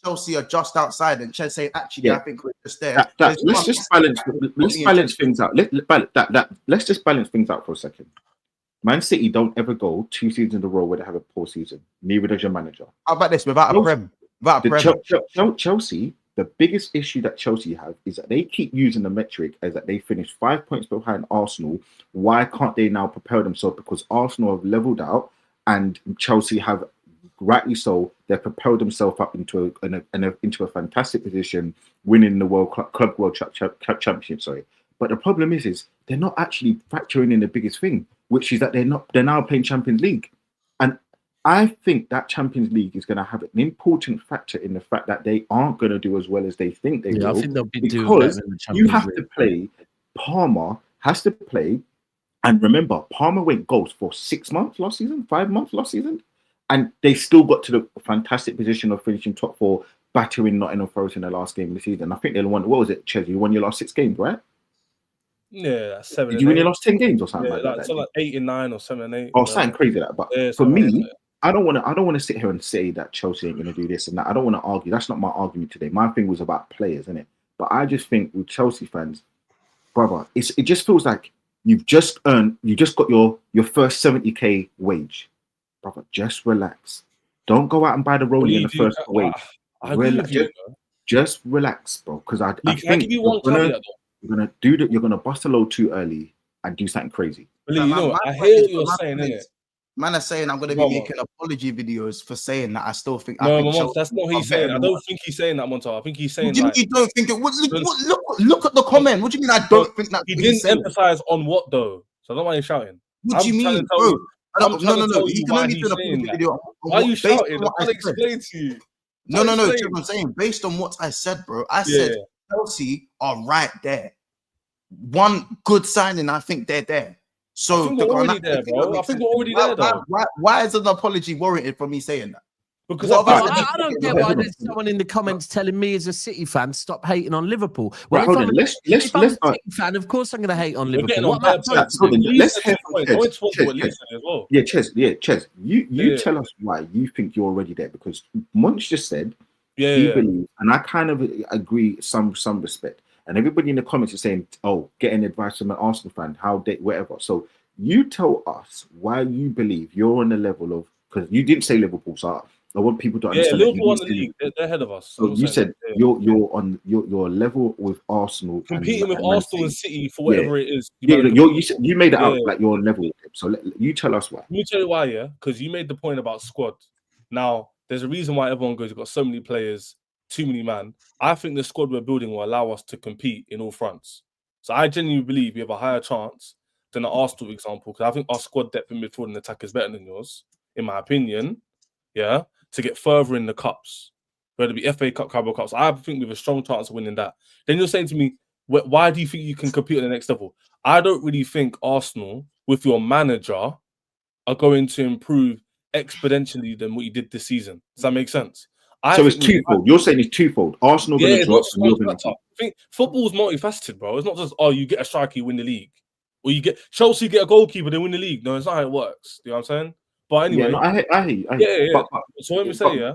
Chelsea are just outside, and Ches say, actually, I think we're just there. Let's just balance things out. Let's just balance things out for a second. Man City don't ever go 2 seasons in a row where they have a poor season. Neither does your manager. How about this? Without a prem. Chelsea, the biggest issue that Chelsea have is that they keep using the metric as that they finished 5 points behind Arsenal. Why can't they now prepare themselves? Because Arsenal have leveled out and Chelsea have, rightly so, they've propelled themselves up into a fantastic position, winning the Club World Championship. Sorry, but the problem is they're not actually factoring in the biggest thing, which is that they're now playing Champions League, and I think that Champions League is going to have an important factor in the fact that they aren't going to do as well as they think they will. I think they'll be because doing better in the Champions you have League. to play. Palmer has to play, and remember, Palmer went goals for 6 months last season, 5 months last season. And they still got to the fantastic position of finishing top 4, battering Nottingham Forest in the last game of the season. I think they won. What was it, Ches? You won your last 6 games, right? Yeah, 7. Did you win your last 10 games or something like that? So like 8 and 9 or 7 and 8. Oh, something crazy like that. But for me, I don't want to sit here and say that Chelsea ain't going to do this and that. I don't want to argue. That's not my argument today. My thing was about players, isn't it? But I just think with Chelsea fans, brother, it just feels like you just got your first 70k wage. Brother, just relax. Don't go out and buy the rollie in the first wave. Just relax, bro. Because I think you're gonna bust a load too early and do something crazy. I hear what you're saying, innit? Man are saying I'm gonna be making apology videos for saying that. I still think that's not what he's saying. I don't think he's saying that, Monta. I think he's saying you don't think it. Look at the comment. What do you mean? I don't think that. He didn't emphasize on what though. So I don't mind you shouting. What do you mean, bro? No. You can only do the video. Why are you shouting? I can't explain to you. No. I'm saying based on what I said, bro. I said Chelsea are right there. One good signing, I think they're there. So I think we're already there, bro. I think we're already there, though. Why is an apology warranted for me saying that? Because I don't get why there's someone in the comments telling me as a City fan, stop hating on Liverpool. Well, if I'm a City fan, of course I'm going to hate on Liverpool. Let's hear from Ches. Ches. You tell us why you think you're already there, because Monch just said he believes, and I kind of agree some respect. And everybody in the comments is saying, "Oh, getting advice from an Arsenal fan, how they whatever." So you tell us why you believe you're on the level of, because you didn't say Liverpool, so I want people to understand. Yeah, Liverpool won the league. They're ahead of us. So you said you're on your level with Arsenal, competing with Arsenal and City for whatever it is. You made it out like you're on level with them. So you tell us why. Let me tell you why, because you made the point about squad. Now, there's a reason why everyone goes, you've got so many players, too many man. I think the squad we're building will allow us to compete in all fronts. So I genuinely believe we have a higher chance than the Arsenal example, because I think our squad depth in midfield and attack is better than yours, in my opinion. Yeah, to get further in the cups, whether it be FA Cup, Carabao Cups. I think we have a strong chance of winning that. Then you're saying to me, why do you think you can compete at the next level? I don't really think Arsenal, with your manager, are going to improve exponentially than what you did this season. Does that make sense? So it's twofold. You're saying it's twofold. Arsenal going to drop. I think football's multifaceted, bro. It's not just, you get a striker, you win the league. Or you get Chelsea get a goalkeeper, they win the league. No, it's not how it works. Do you know what I'm saying? But anyway, I hear you. But, so let me say,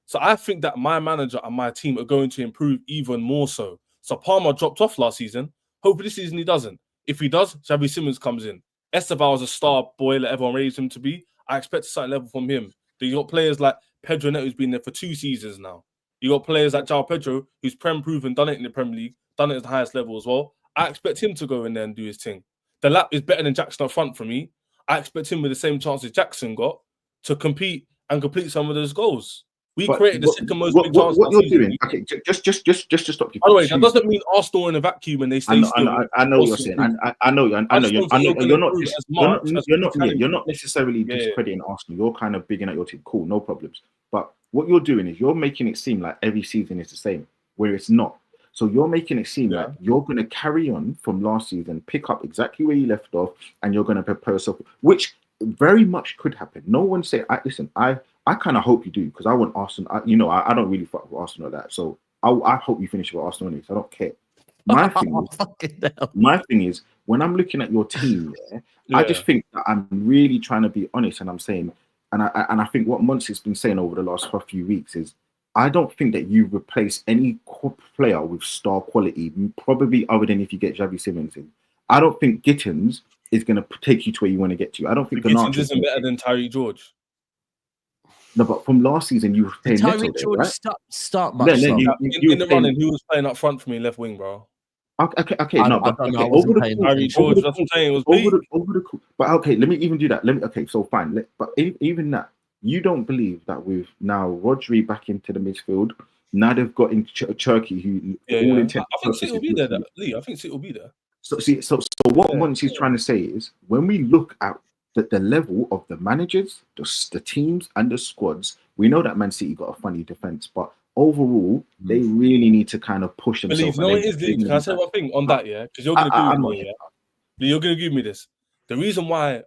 so I think that my manager and my team are going to improve even more so. So Palmer dropped off last season. Hopefully this season he doesn't. If he does, Xavi Simons comes in. Esteval is a star boy that everyone raised him to be. I expect a certain level from him. You got players like Pedro Neto, who's been there for 2 seasons now. You got players like João Pedro, who's proven, done it in the Premier League, done it at the highest level as well. I expect him to go in there and do his thing. The lap is better than Jackson up front for me. I expect him with the same chances Jackson got to compete and complete some of those goals. We created the second most big chance. What you're doing? Okay, just to stop you. By the way, that doesn't mean Arsenal in a vacuum and they stay still. I know what you're saying. I know. You're not necessarily discrediting Arsenal. You're kind of bigging at your team. Cool, no problems. But what you're doing is you're making it seem like every season is the same, where it's not. So you're making it seem like you're going to carry on from last season, pick up exactly where you left off, and you're going to prepare yourself, which very much could happen. No one say, listen, I kind of hope you do, because I want Arsenal. I don't really fuck with Arsenal like that. So I hope you finish with Arsenal anyway. So I don't care. My thing is, when I'm looking at your team, I just think that I'm really trying to be honest, and I'm saying, and I think what Monty's been saying over the last few weeks is, I don't think that you replace any player with star quality, probably other than if you get Xavi Simons in. I don't think Gittins is going to take you to where you want to get to. I don't think Gittins isn't better than Tyreek George. No, but from last season, you were playing Tyreek George, right? start much. In the running, he was playing up front for me, left wing, bro. Okay. Over let me even do that. So fine. But even that, you don't believe that with now Rodri back into the midfield, now they've got in Turkey who I think City will be there, Lee. I think City will be there. So what Monty's trying to say is, when we look at the level of the managers, the teams and the squads, we know that Man City got a funny defense, but overall, they really need to kind of push themselves. It is, Lee. Can I say one thing on that, Because you're going to agree with me, You're going to give me this. The reason why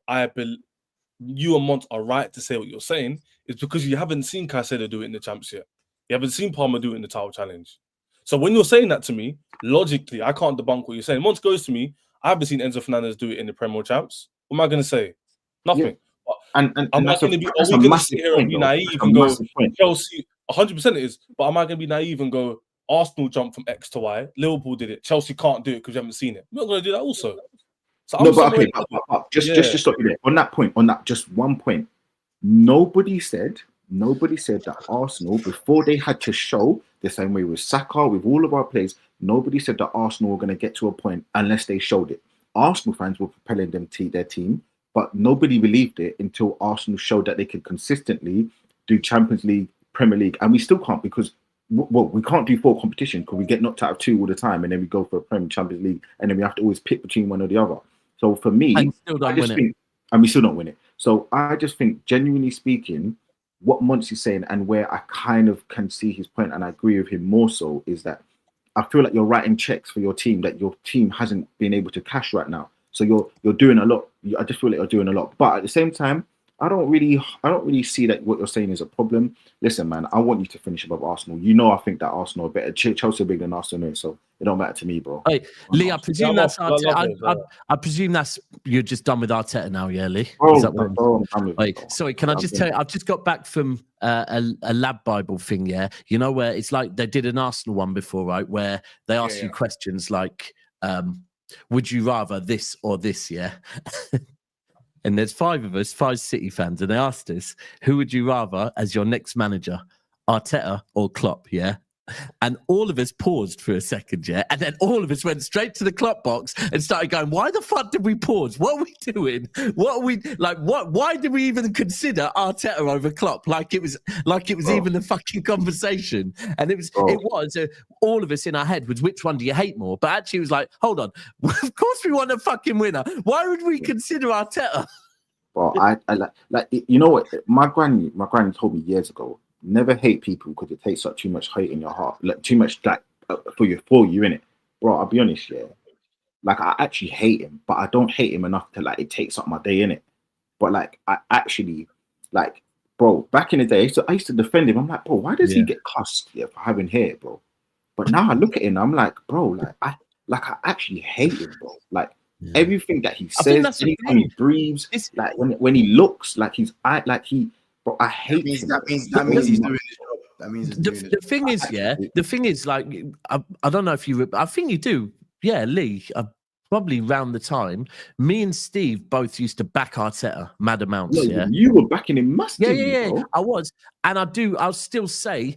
you and Mont are right to say what you're saying is because you haven't seen Caicedo do it in the champs yet. You haven't seen Palmer do it in the title challenge. So when you're saying that to me, logically, I can't debunk what you're saying. Mont goes to me, I haven't seen Enzo Fernandez do it in the Premier champs. What am I going to say? Nothing. Yeah. And am I going to sit here and be naive and go, Chelsea, 100% it is, but am I going to be naive and go, Arsenal jumped from X to Y, Liverpool did it, Chelsea can't do it because you haven't seen it? I'm not going to do that also. So just stop you there. On that point, just one point. Nobody said that Arsenal, before they had to show, the same way with Saka, with all of our players, nobody said that Arsenal were going to get to a point unless they showed it. Arsenal fans were propelling their team, but nobody believed it until Arsenal showed that they could consistently do Champions League, Premier League, and we still can't, because we can't do 4 competition because we get knocked out of 2 all the time, and then we go for a Premier Champions League, and then we have to always pick between one or the other. So for me, and we still don't win it. So I just think, genuinely speaking, what Monty's saying and where I kind of can see his point, and I agree with him more so, is that I feel like you're writing checks for your team that your team hasn't been able to cash right now. So you're doing a lot. I just feel like you're doing a lot. But at the same time, I don't really see that what you're saying is a problem. Listen, man, I want you to finish above Arsenal. I think that Arsenal are better. Chelsea are bigger than Arsenal, so it don't matter to me, bro. Hey, Lee, I presume that's I presume that's you're just done with Arteta now, yeah, Lee? Sorry, can I just tell you, I've just got back from a Lab Bible thing, yeah? You know, where it's like they did an Arsenal one before, right? Where they ask you questions like, would you rather this or this, yeah? And there's 5 of us, 5 City fans, and they asked us, who would you rather as your next manager, Arteta or Klopp, yeah? And all of us paused for a second, yeah? And then all of us went straight to the clock box and started going, why the fuck did we pause? What are we doing? What are we, like, why did we even consider Arteta over Klopp? Like it was even a fucking conversation. And it was all of us in our head was, which one do you hate more? But actually it was like, hold on, of course we want a fucking winner. Why would we consider Arteta? Well, I like you know what? My granny told me years ago, never hate people because it takes up too much hate in your heart, like too much like for you in it. Bro, I'll be honest, yeah. Like I actually hate him, but I don't hate him enough to like it takes up my day in it. But like I actually like, bro, back in the day, I used to defend him. I'm like, bro, why does he get cussed for having hair, bro? But now I look at him, I'm like, bro, like I actually hate him, bro. Like everything that he says, anytime he breathes, like when he looks, like bro, I hate him. That means he's doing his job. That means the thing is, the thing is, like, I don't know if I think you do, yeah, Lee. Probably round the time, me and Steve both used to back Arteta mad amounts. Yeah, you were backing him massively. Yeah, bro. I was, and I'll still say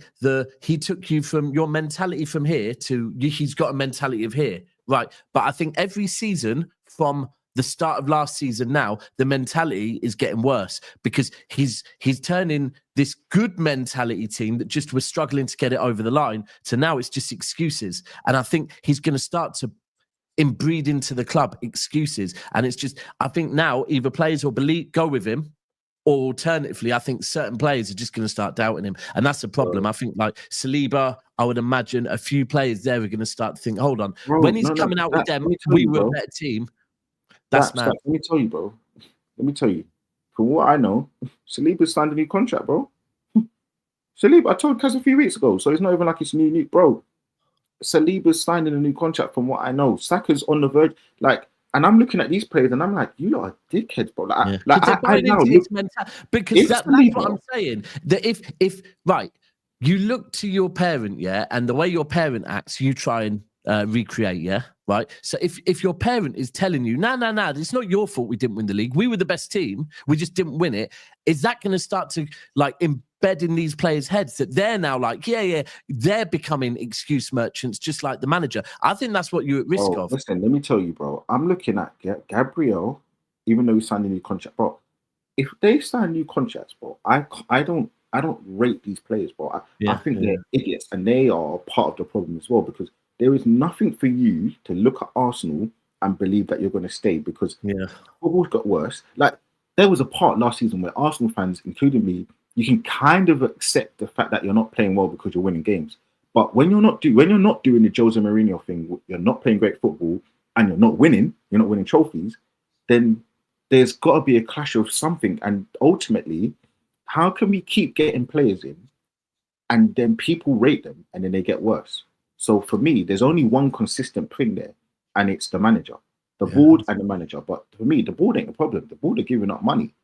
he took you from your mentality from here to he's got a mentality of here, right? But I think every season from the start of last season now, the mentality is getting worse because he's turning this good mentality team that just was struggling to get it over the line to now it's just excuses, and I think he's going to start to inbreed into the club excuses, and it's just I think now either players will go with him, or alternatively I think certain players are just going to start doubting him, and that's the problem. I think like Saliba, I would imagine a few players there are going to start to think, hold on, when he's coming out with them, we were a better team. That's mad. Let me tell you, bro. Let me tell you. From what I know, Saliba signed a new contract, bro. Saliba, I told Kaz a few weeks ago, so it's not even like it's new, bro. Saliba's signing a new contract from what I know. Saka's on the verge, like, and I'm looking at these players and I'm like, you lot are dickheads, bro. Like, I now look, because that's what I'm saying. That if right, you look to your parent, yeah, and the way your parent acts, you try and recreate, yeah, right. So if your parent is telling you, nah, it's not your fault we didn't win the league. We were the best team. We just didn't win it. Is that going to start to like embed in these players' heads that they're now like, yeah, they're becoming excuse merchants, just like the manager? I think that's what you're at risk of. Listen, let me tell you, bro. I'm looking at Gabriel, even though he signed a new contract, bro. If they sign new contracts, bro, I don't rate these players, bro. I think they're idiots, and they are part of the problem as well, because there is nothing for you to look at Arsenal and believe that you're going to stay, because football's got worse. Like, there was a part last season where Arsenal fans, including me, you can kind of accept the fact that you're not playing well because you're winning games. But when you're not doing the Jose Mourinho thing, you're not playing great football and you're not winning trophies, then there's got to be a clash of something. And ultimately, how can we keep getting players in and then people rate them and then they get worse? So for me, there's only one consistent thing there, and it's the manager, the board and the manager. But for me, the board ain't a problem. The board are giving up money.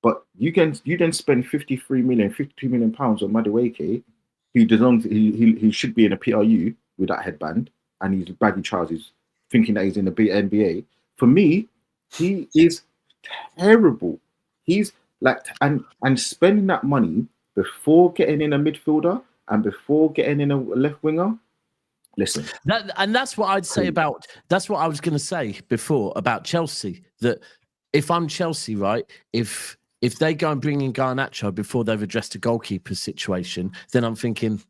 But you then spend 52 million pounds on Madueke, who should be in a PRU with that headband and his baggy trousers, thinking that he's in the NBA. For me, he is terrible. He's like, and spending that money before getting in a midfielder and before getting in a left winger. Listen, that's what I'd say about. That's what I was going to say before about Chelsea. That if I'm Chelsea, right, if they go and bring in Garnacho before they've addressed a goalkeeper situation, then I'm thinking,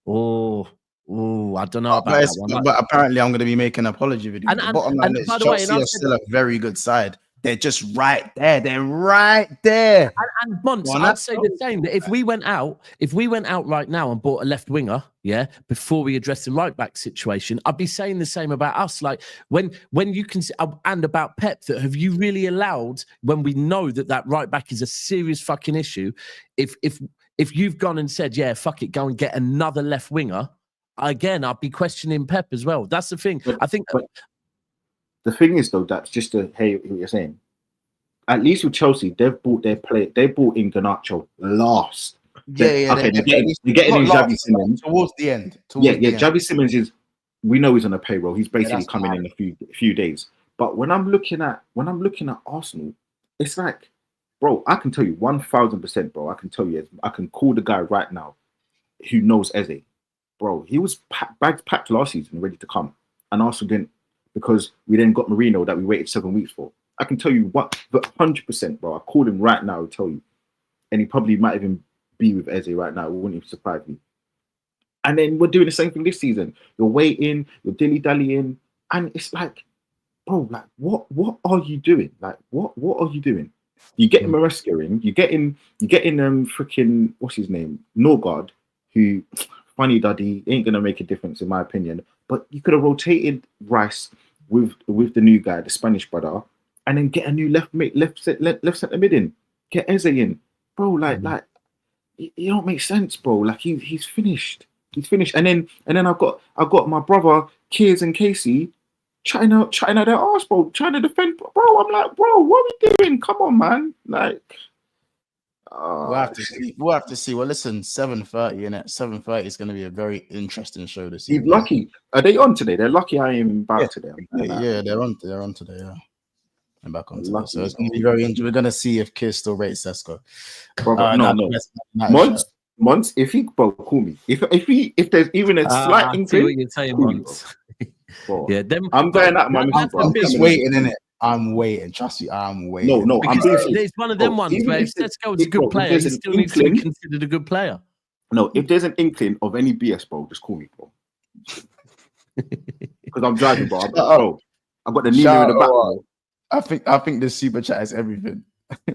I don't know about that one. But apparently, I'm going to be making an apology video. And bottom line is, Chelsea are still a very good side. They're just right there. They're right there. And Monts, I'd say the same. That if we went out right now and bought a left winger, before we address the right back situation, I'd be saying the same about us. Like when you can, and about Pep, that have you really allowed, when we know that right back is a serious fucking issue, if you've gone and said, yeah, fuck it, go and get another left winger, again, I'd be questioning Pep as well. That's the thing. I think. The thing is, though, that's just to hear what you're saying. At least with Chelsea, they've bought their play. They bought in Garnacho last. They're getting in Javi Simmons towards the end. Javi Simmons is. We know he's on a payroll. He's basically coming in a few days. But when I'm looking at Arsenal, it's like, bro, I can tell you 1,000%, bro. I can tell you, I can call the guy right now who knows Eze. bro, he was bags packed last season, ready to come, and Arsenal didn't because we then got Mourinho that we waited 7 weeks for. I can tell you what, but 100%, bro. I call him right now. I'll tell you, and he probably might even be with Eze right now. It wouldn't even surprise me. And then we're doing the same thing this season. You're waiting, you're dilly-dallying, and it's like, bro, like what are you doing? Like what are you doing? You getting Maresca in, you getting freaking what's his name? Norgard, who funny daddy ain't gonna make a difference in my opinion. But you could have rotated Rice with the new guy, the Spanish brother, and then get a new left centre mid in. Get Eze in. Bro, like you don't make sense, bro. Like he's finished. He's finished. And then I've got my brother Kears and Casey trying out their arse, bro, trying to defend, bro. I'm like, bro, what are we doing? Come on, man. Like, we'll have to see. We'll have to see. Well, listen, 7:30 in it. 7:30 is going to be a very interesting show this evening. He's lucky. Are they on today? They're lucky I am back today. Yeah, they're on today. Yeah, I'm back on today. So it's going to be very interesting. We're going to see if Kiss still rates Sesko. No. Months, if he call me. If there's even a slight inkling, what you're saying, Months. Yeah, I'm going out my I'm just waiting in it. I'm waiting. Trust me, I'm waiting. No, there's one of them ones where if Sesko is a good player, he still needs to be considered a good player. No, if there's an inkling of any BS, bro, just call me, bro. Because I'm driving, bro. I've got the Nina in the back. Bro. I think the super chat is everything.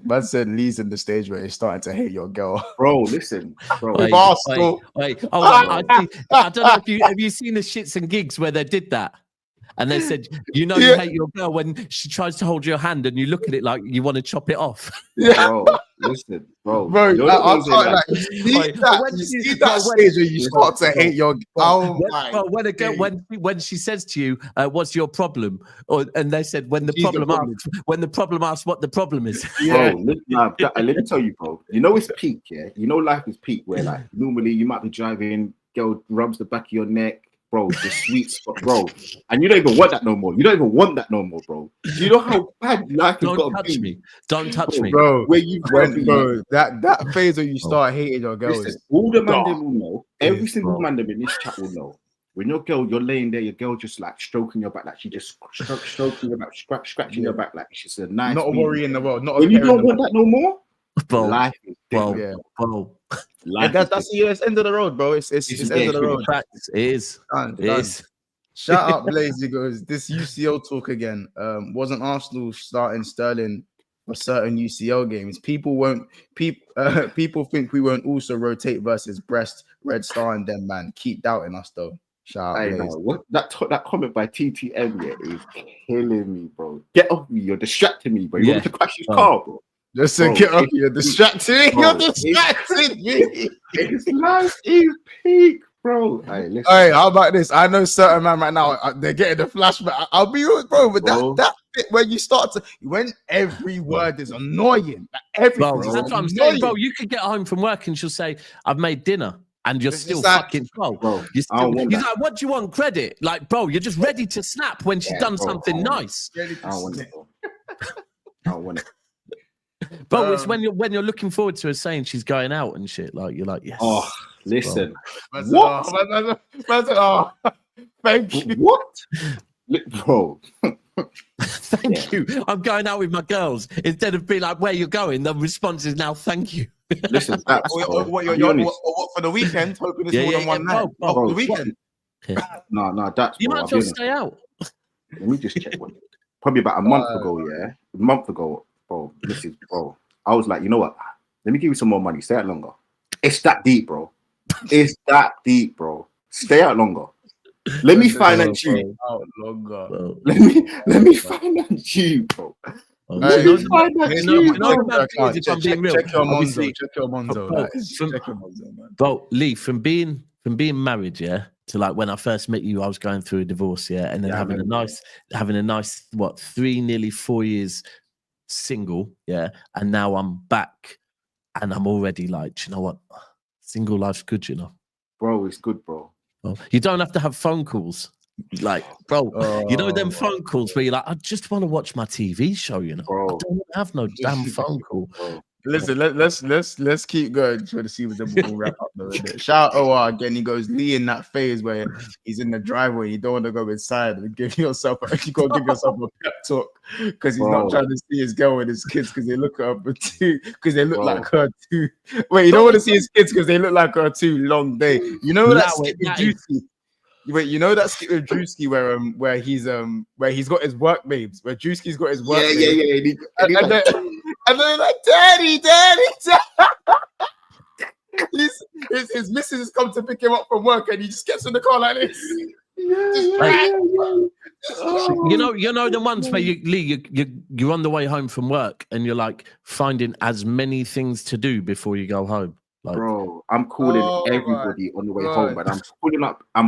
Man said Lee's in the stage where he's starting to hate your girl. Bro, listen. Bro. Wait. Oh, I don't know if have you seen the shits and gigs where they did that? And they said, you hate your girl when she tries to hold your hand and you look at it like you want to chop it off. Yeah. Bro, listen, bro. I can't like see that stage where you start to hate your girl. When she says to you, what's your problem? And they said when the problem asks what the problem is. Yeah. Bro, let me tell you, bro. You know it's peak, yeah? You know life is peak where like normally you might be driving, girl rubs the back of your neck. Bro, the sweet spot, bro. And you don't even want that no more. You don't even want that no more, bro. Do you know how bad life has got to be? Don't touch me. Bro, where you went, bro. That phase where you start hating your girl. Listen, all the man will know. Every single man in this chat will know. When your girl, you're laying there, your girl just like stroking your back, like she just stroking your back, scratching your back, like she's a nice. Not a worry in the world. When you don't want that no more, bro. Life is different. Bro. That's the end of the road, bro. It's end of the road. It is. It is. Shout out Blazy goes, this UCL talk again. Wasn't Arsenal starting Sterling for certain UCL games? People think we won't also rotate versus Brest, Red Star, and them, man. Keep doubting us though. Shout out. I know what that comment by TTM is killing me, bro. Get off me, you're distracting me, bro. You want me to crash his car, bro. Just to get off, you're distracting. You're distracting me. It's life is peak, bro. Hey, how about this? I know certain man right now, they're getting the flashback. I'll be honest, bro, but that bit where you start to, when every word is annoying, that's what I'm saying, bro. You could get home from work and she'll say, I've made dinner. And you're still fucking bro. He's like, what do you want credit? Like, bro, you're just ready to snap when she's done something nice. I don't want it, bro. I don't want it. Bro, it's when you're looking forward to her saying she's going out and shit. Like you're like, yes. Oh, listen. What? Thank you. What? Bro. Thank you. I'm going out with my girls. Instead of being like, where you're going, the response is now, thank you. Listen, what for the weekend? Hoping it's more than one night. Bro, the weekend. No, that's you might as well stay out. Let me just check one. Probably about a month ago, bro. Listen, bro. I was like, you know what? Let me give you some more money. Stay out longer. It's that deep, bro. It's that deep, bro. Stay out longer. Let me finance you. Out longer. Let me finance you, bro. Check your Monzo, man. Bro, Lee, from being married, yeah, to like when I first met you, I was going through a divorce, yeah, and then having a nice 3, nearly 4 years single, yeah, and now I'm back, and I'm already like, you know what, single life's good, you know, bro. It's good, bro. You don't have to have phone calls. Like, bro, you know them phone calls where you're like, I just want to watch my TV show, you know. Bro. I don't have no damn phone call. Listen, let's keep going. Try to see what we'll wrap up though. Shout out OR again. He goes Lee in that phase where he's in the driveway. You don't want to go inside and give yourself. You gotta give yourself a pep talk because he's not trying to see his girl with his kids because they look at her too because they look like her too. Wait, you don't want to see his kids because they look like her too. Long day. You know that skit with Juicy. Wait, you know that skit with Drewski where he's got his work babes, where Drewski's got his work babes. And they're like, Daddy. His missus has come to pick him up from work and he just gets in the car like this. You know the ones where you're on the way home from work and you're like finding as many things to do before you go home. Like, bro, I'm calling everybody on the way home, but I'm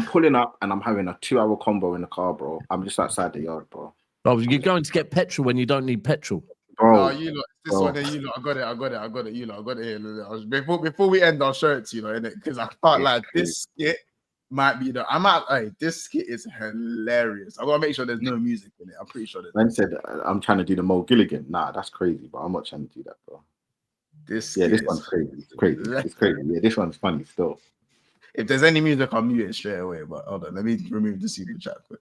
pulling up and I'm having a 2-hour combo in the car, bro. I'm just outside the yard, bro. Oh, you're going to get petrol when you don't need petrol. Bro, you lot, this one here, you lot, I got it. You lot, I got it here. Before we end, I'll show it to you, innit? Because I can't lie, this skit might be this skit is hilarious. I gotta make sure there's no music in it. I'm pretty sure there's. Man said I'm trying to do the Mo Gilligan. Nah, that's crazy, but I'm not trying to do that, bro. This one's crazy. It's crazy. Yeah, this one's funny still. If there's any music, I'll mute it straight away. But hold on, let me remove the super chat quick.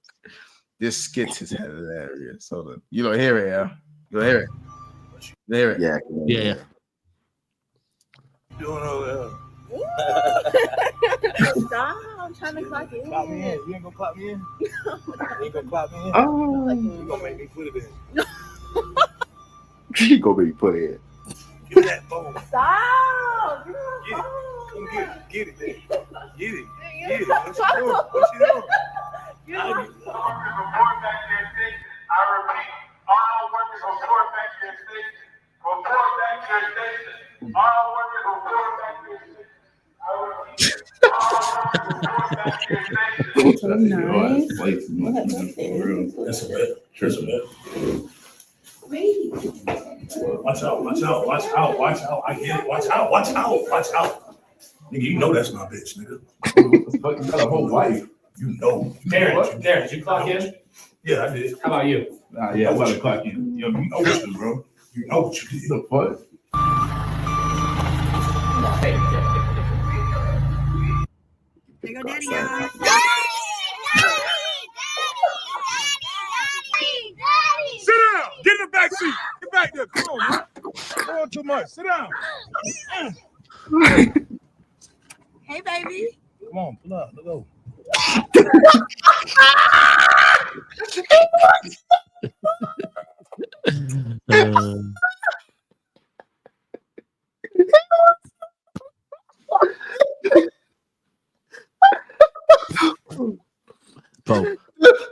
This skit is hilarious. Hold on, you don't hear it, yeah? You don't hear it? You hear it? Yeah. Doing over Stop! I'm trying to clock in. Clap me in. You ain't gonna clap me in. You ain't gonna clap me in. Oh, You gonna make me put it in. she gonna make me put it in. Give me that phone. Stop! Get it. Get it. What you doing? You're not. All workers report back to your station. Report back to your station. All workers report back to your station. I repeat, all workers report back to your station. That's a bit. That's a bit. Watch out. I get it. Watch out. Nigga, you know that's my bitch, nigga. You got a whole wife. You know. Darren, did you clock in? Yeah, I did. How about you? Yeah, I was about to clock in. Yo, you know this, bro. You know what you did. The fuck? There go Daddy, y'all. Sit down. Get in the back seat. Get back there. Come on, man. Going too much. Sit down. Hey, baby. Come on, pull up. Let's go. Bro.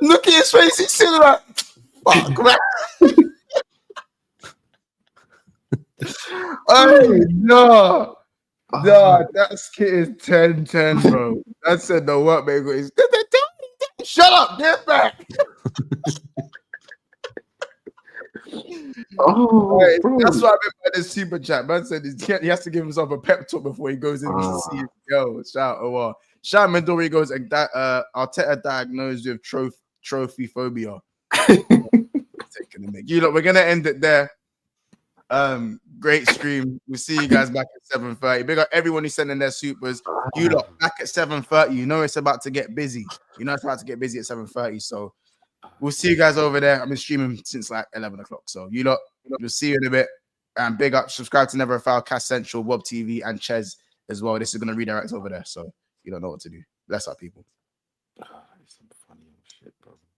Look at his face. He's sitting like, fuck, man. Oh, no. No, that skit is 10-10, bro. That said the work man is shut up, get back. Right, that's what I meant by this super chat. Man said he has to give himself a pep talk before he goes in to see his girl. Shout out, Shout Midori goes, Arteta diagnosed with trophy phobia. You know, we're gonna end it there. Great stream. We'll see you guys back at 7:30. Big up everyone who's sending their supers. You lot back at 7:30. You know it's about to get busy. You know it's about to get busy at 7:30. So we'll see you guys over there. I've been streaming since like 11 o'clock. So you lot, we'll see you in a bit. And big up, subscribe to Never a Foul, Cast Central, Wob TV, and Ches as well. This is gonna redirect over there. So you don't know what to do. Bless our people.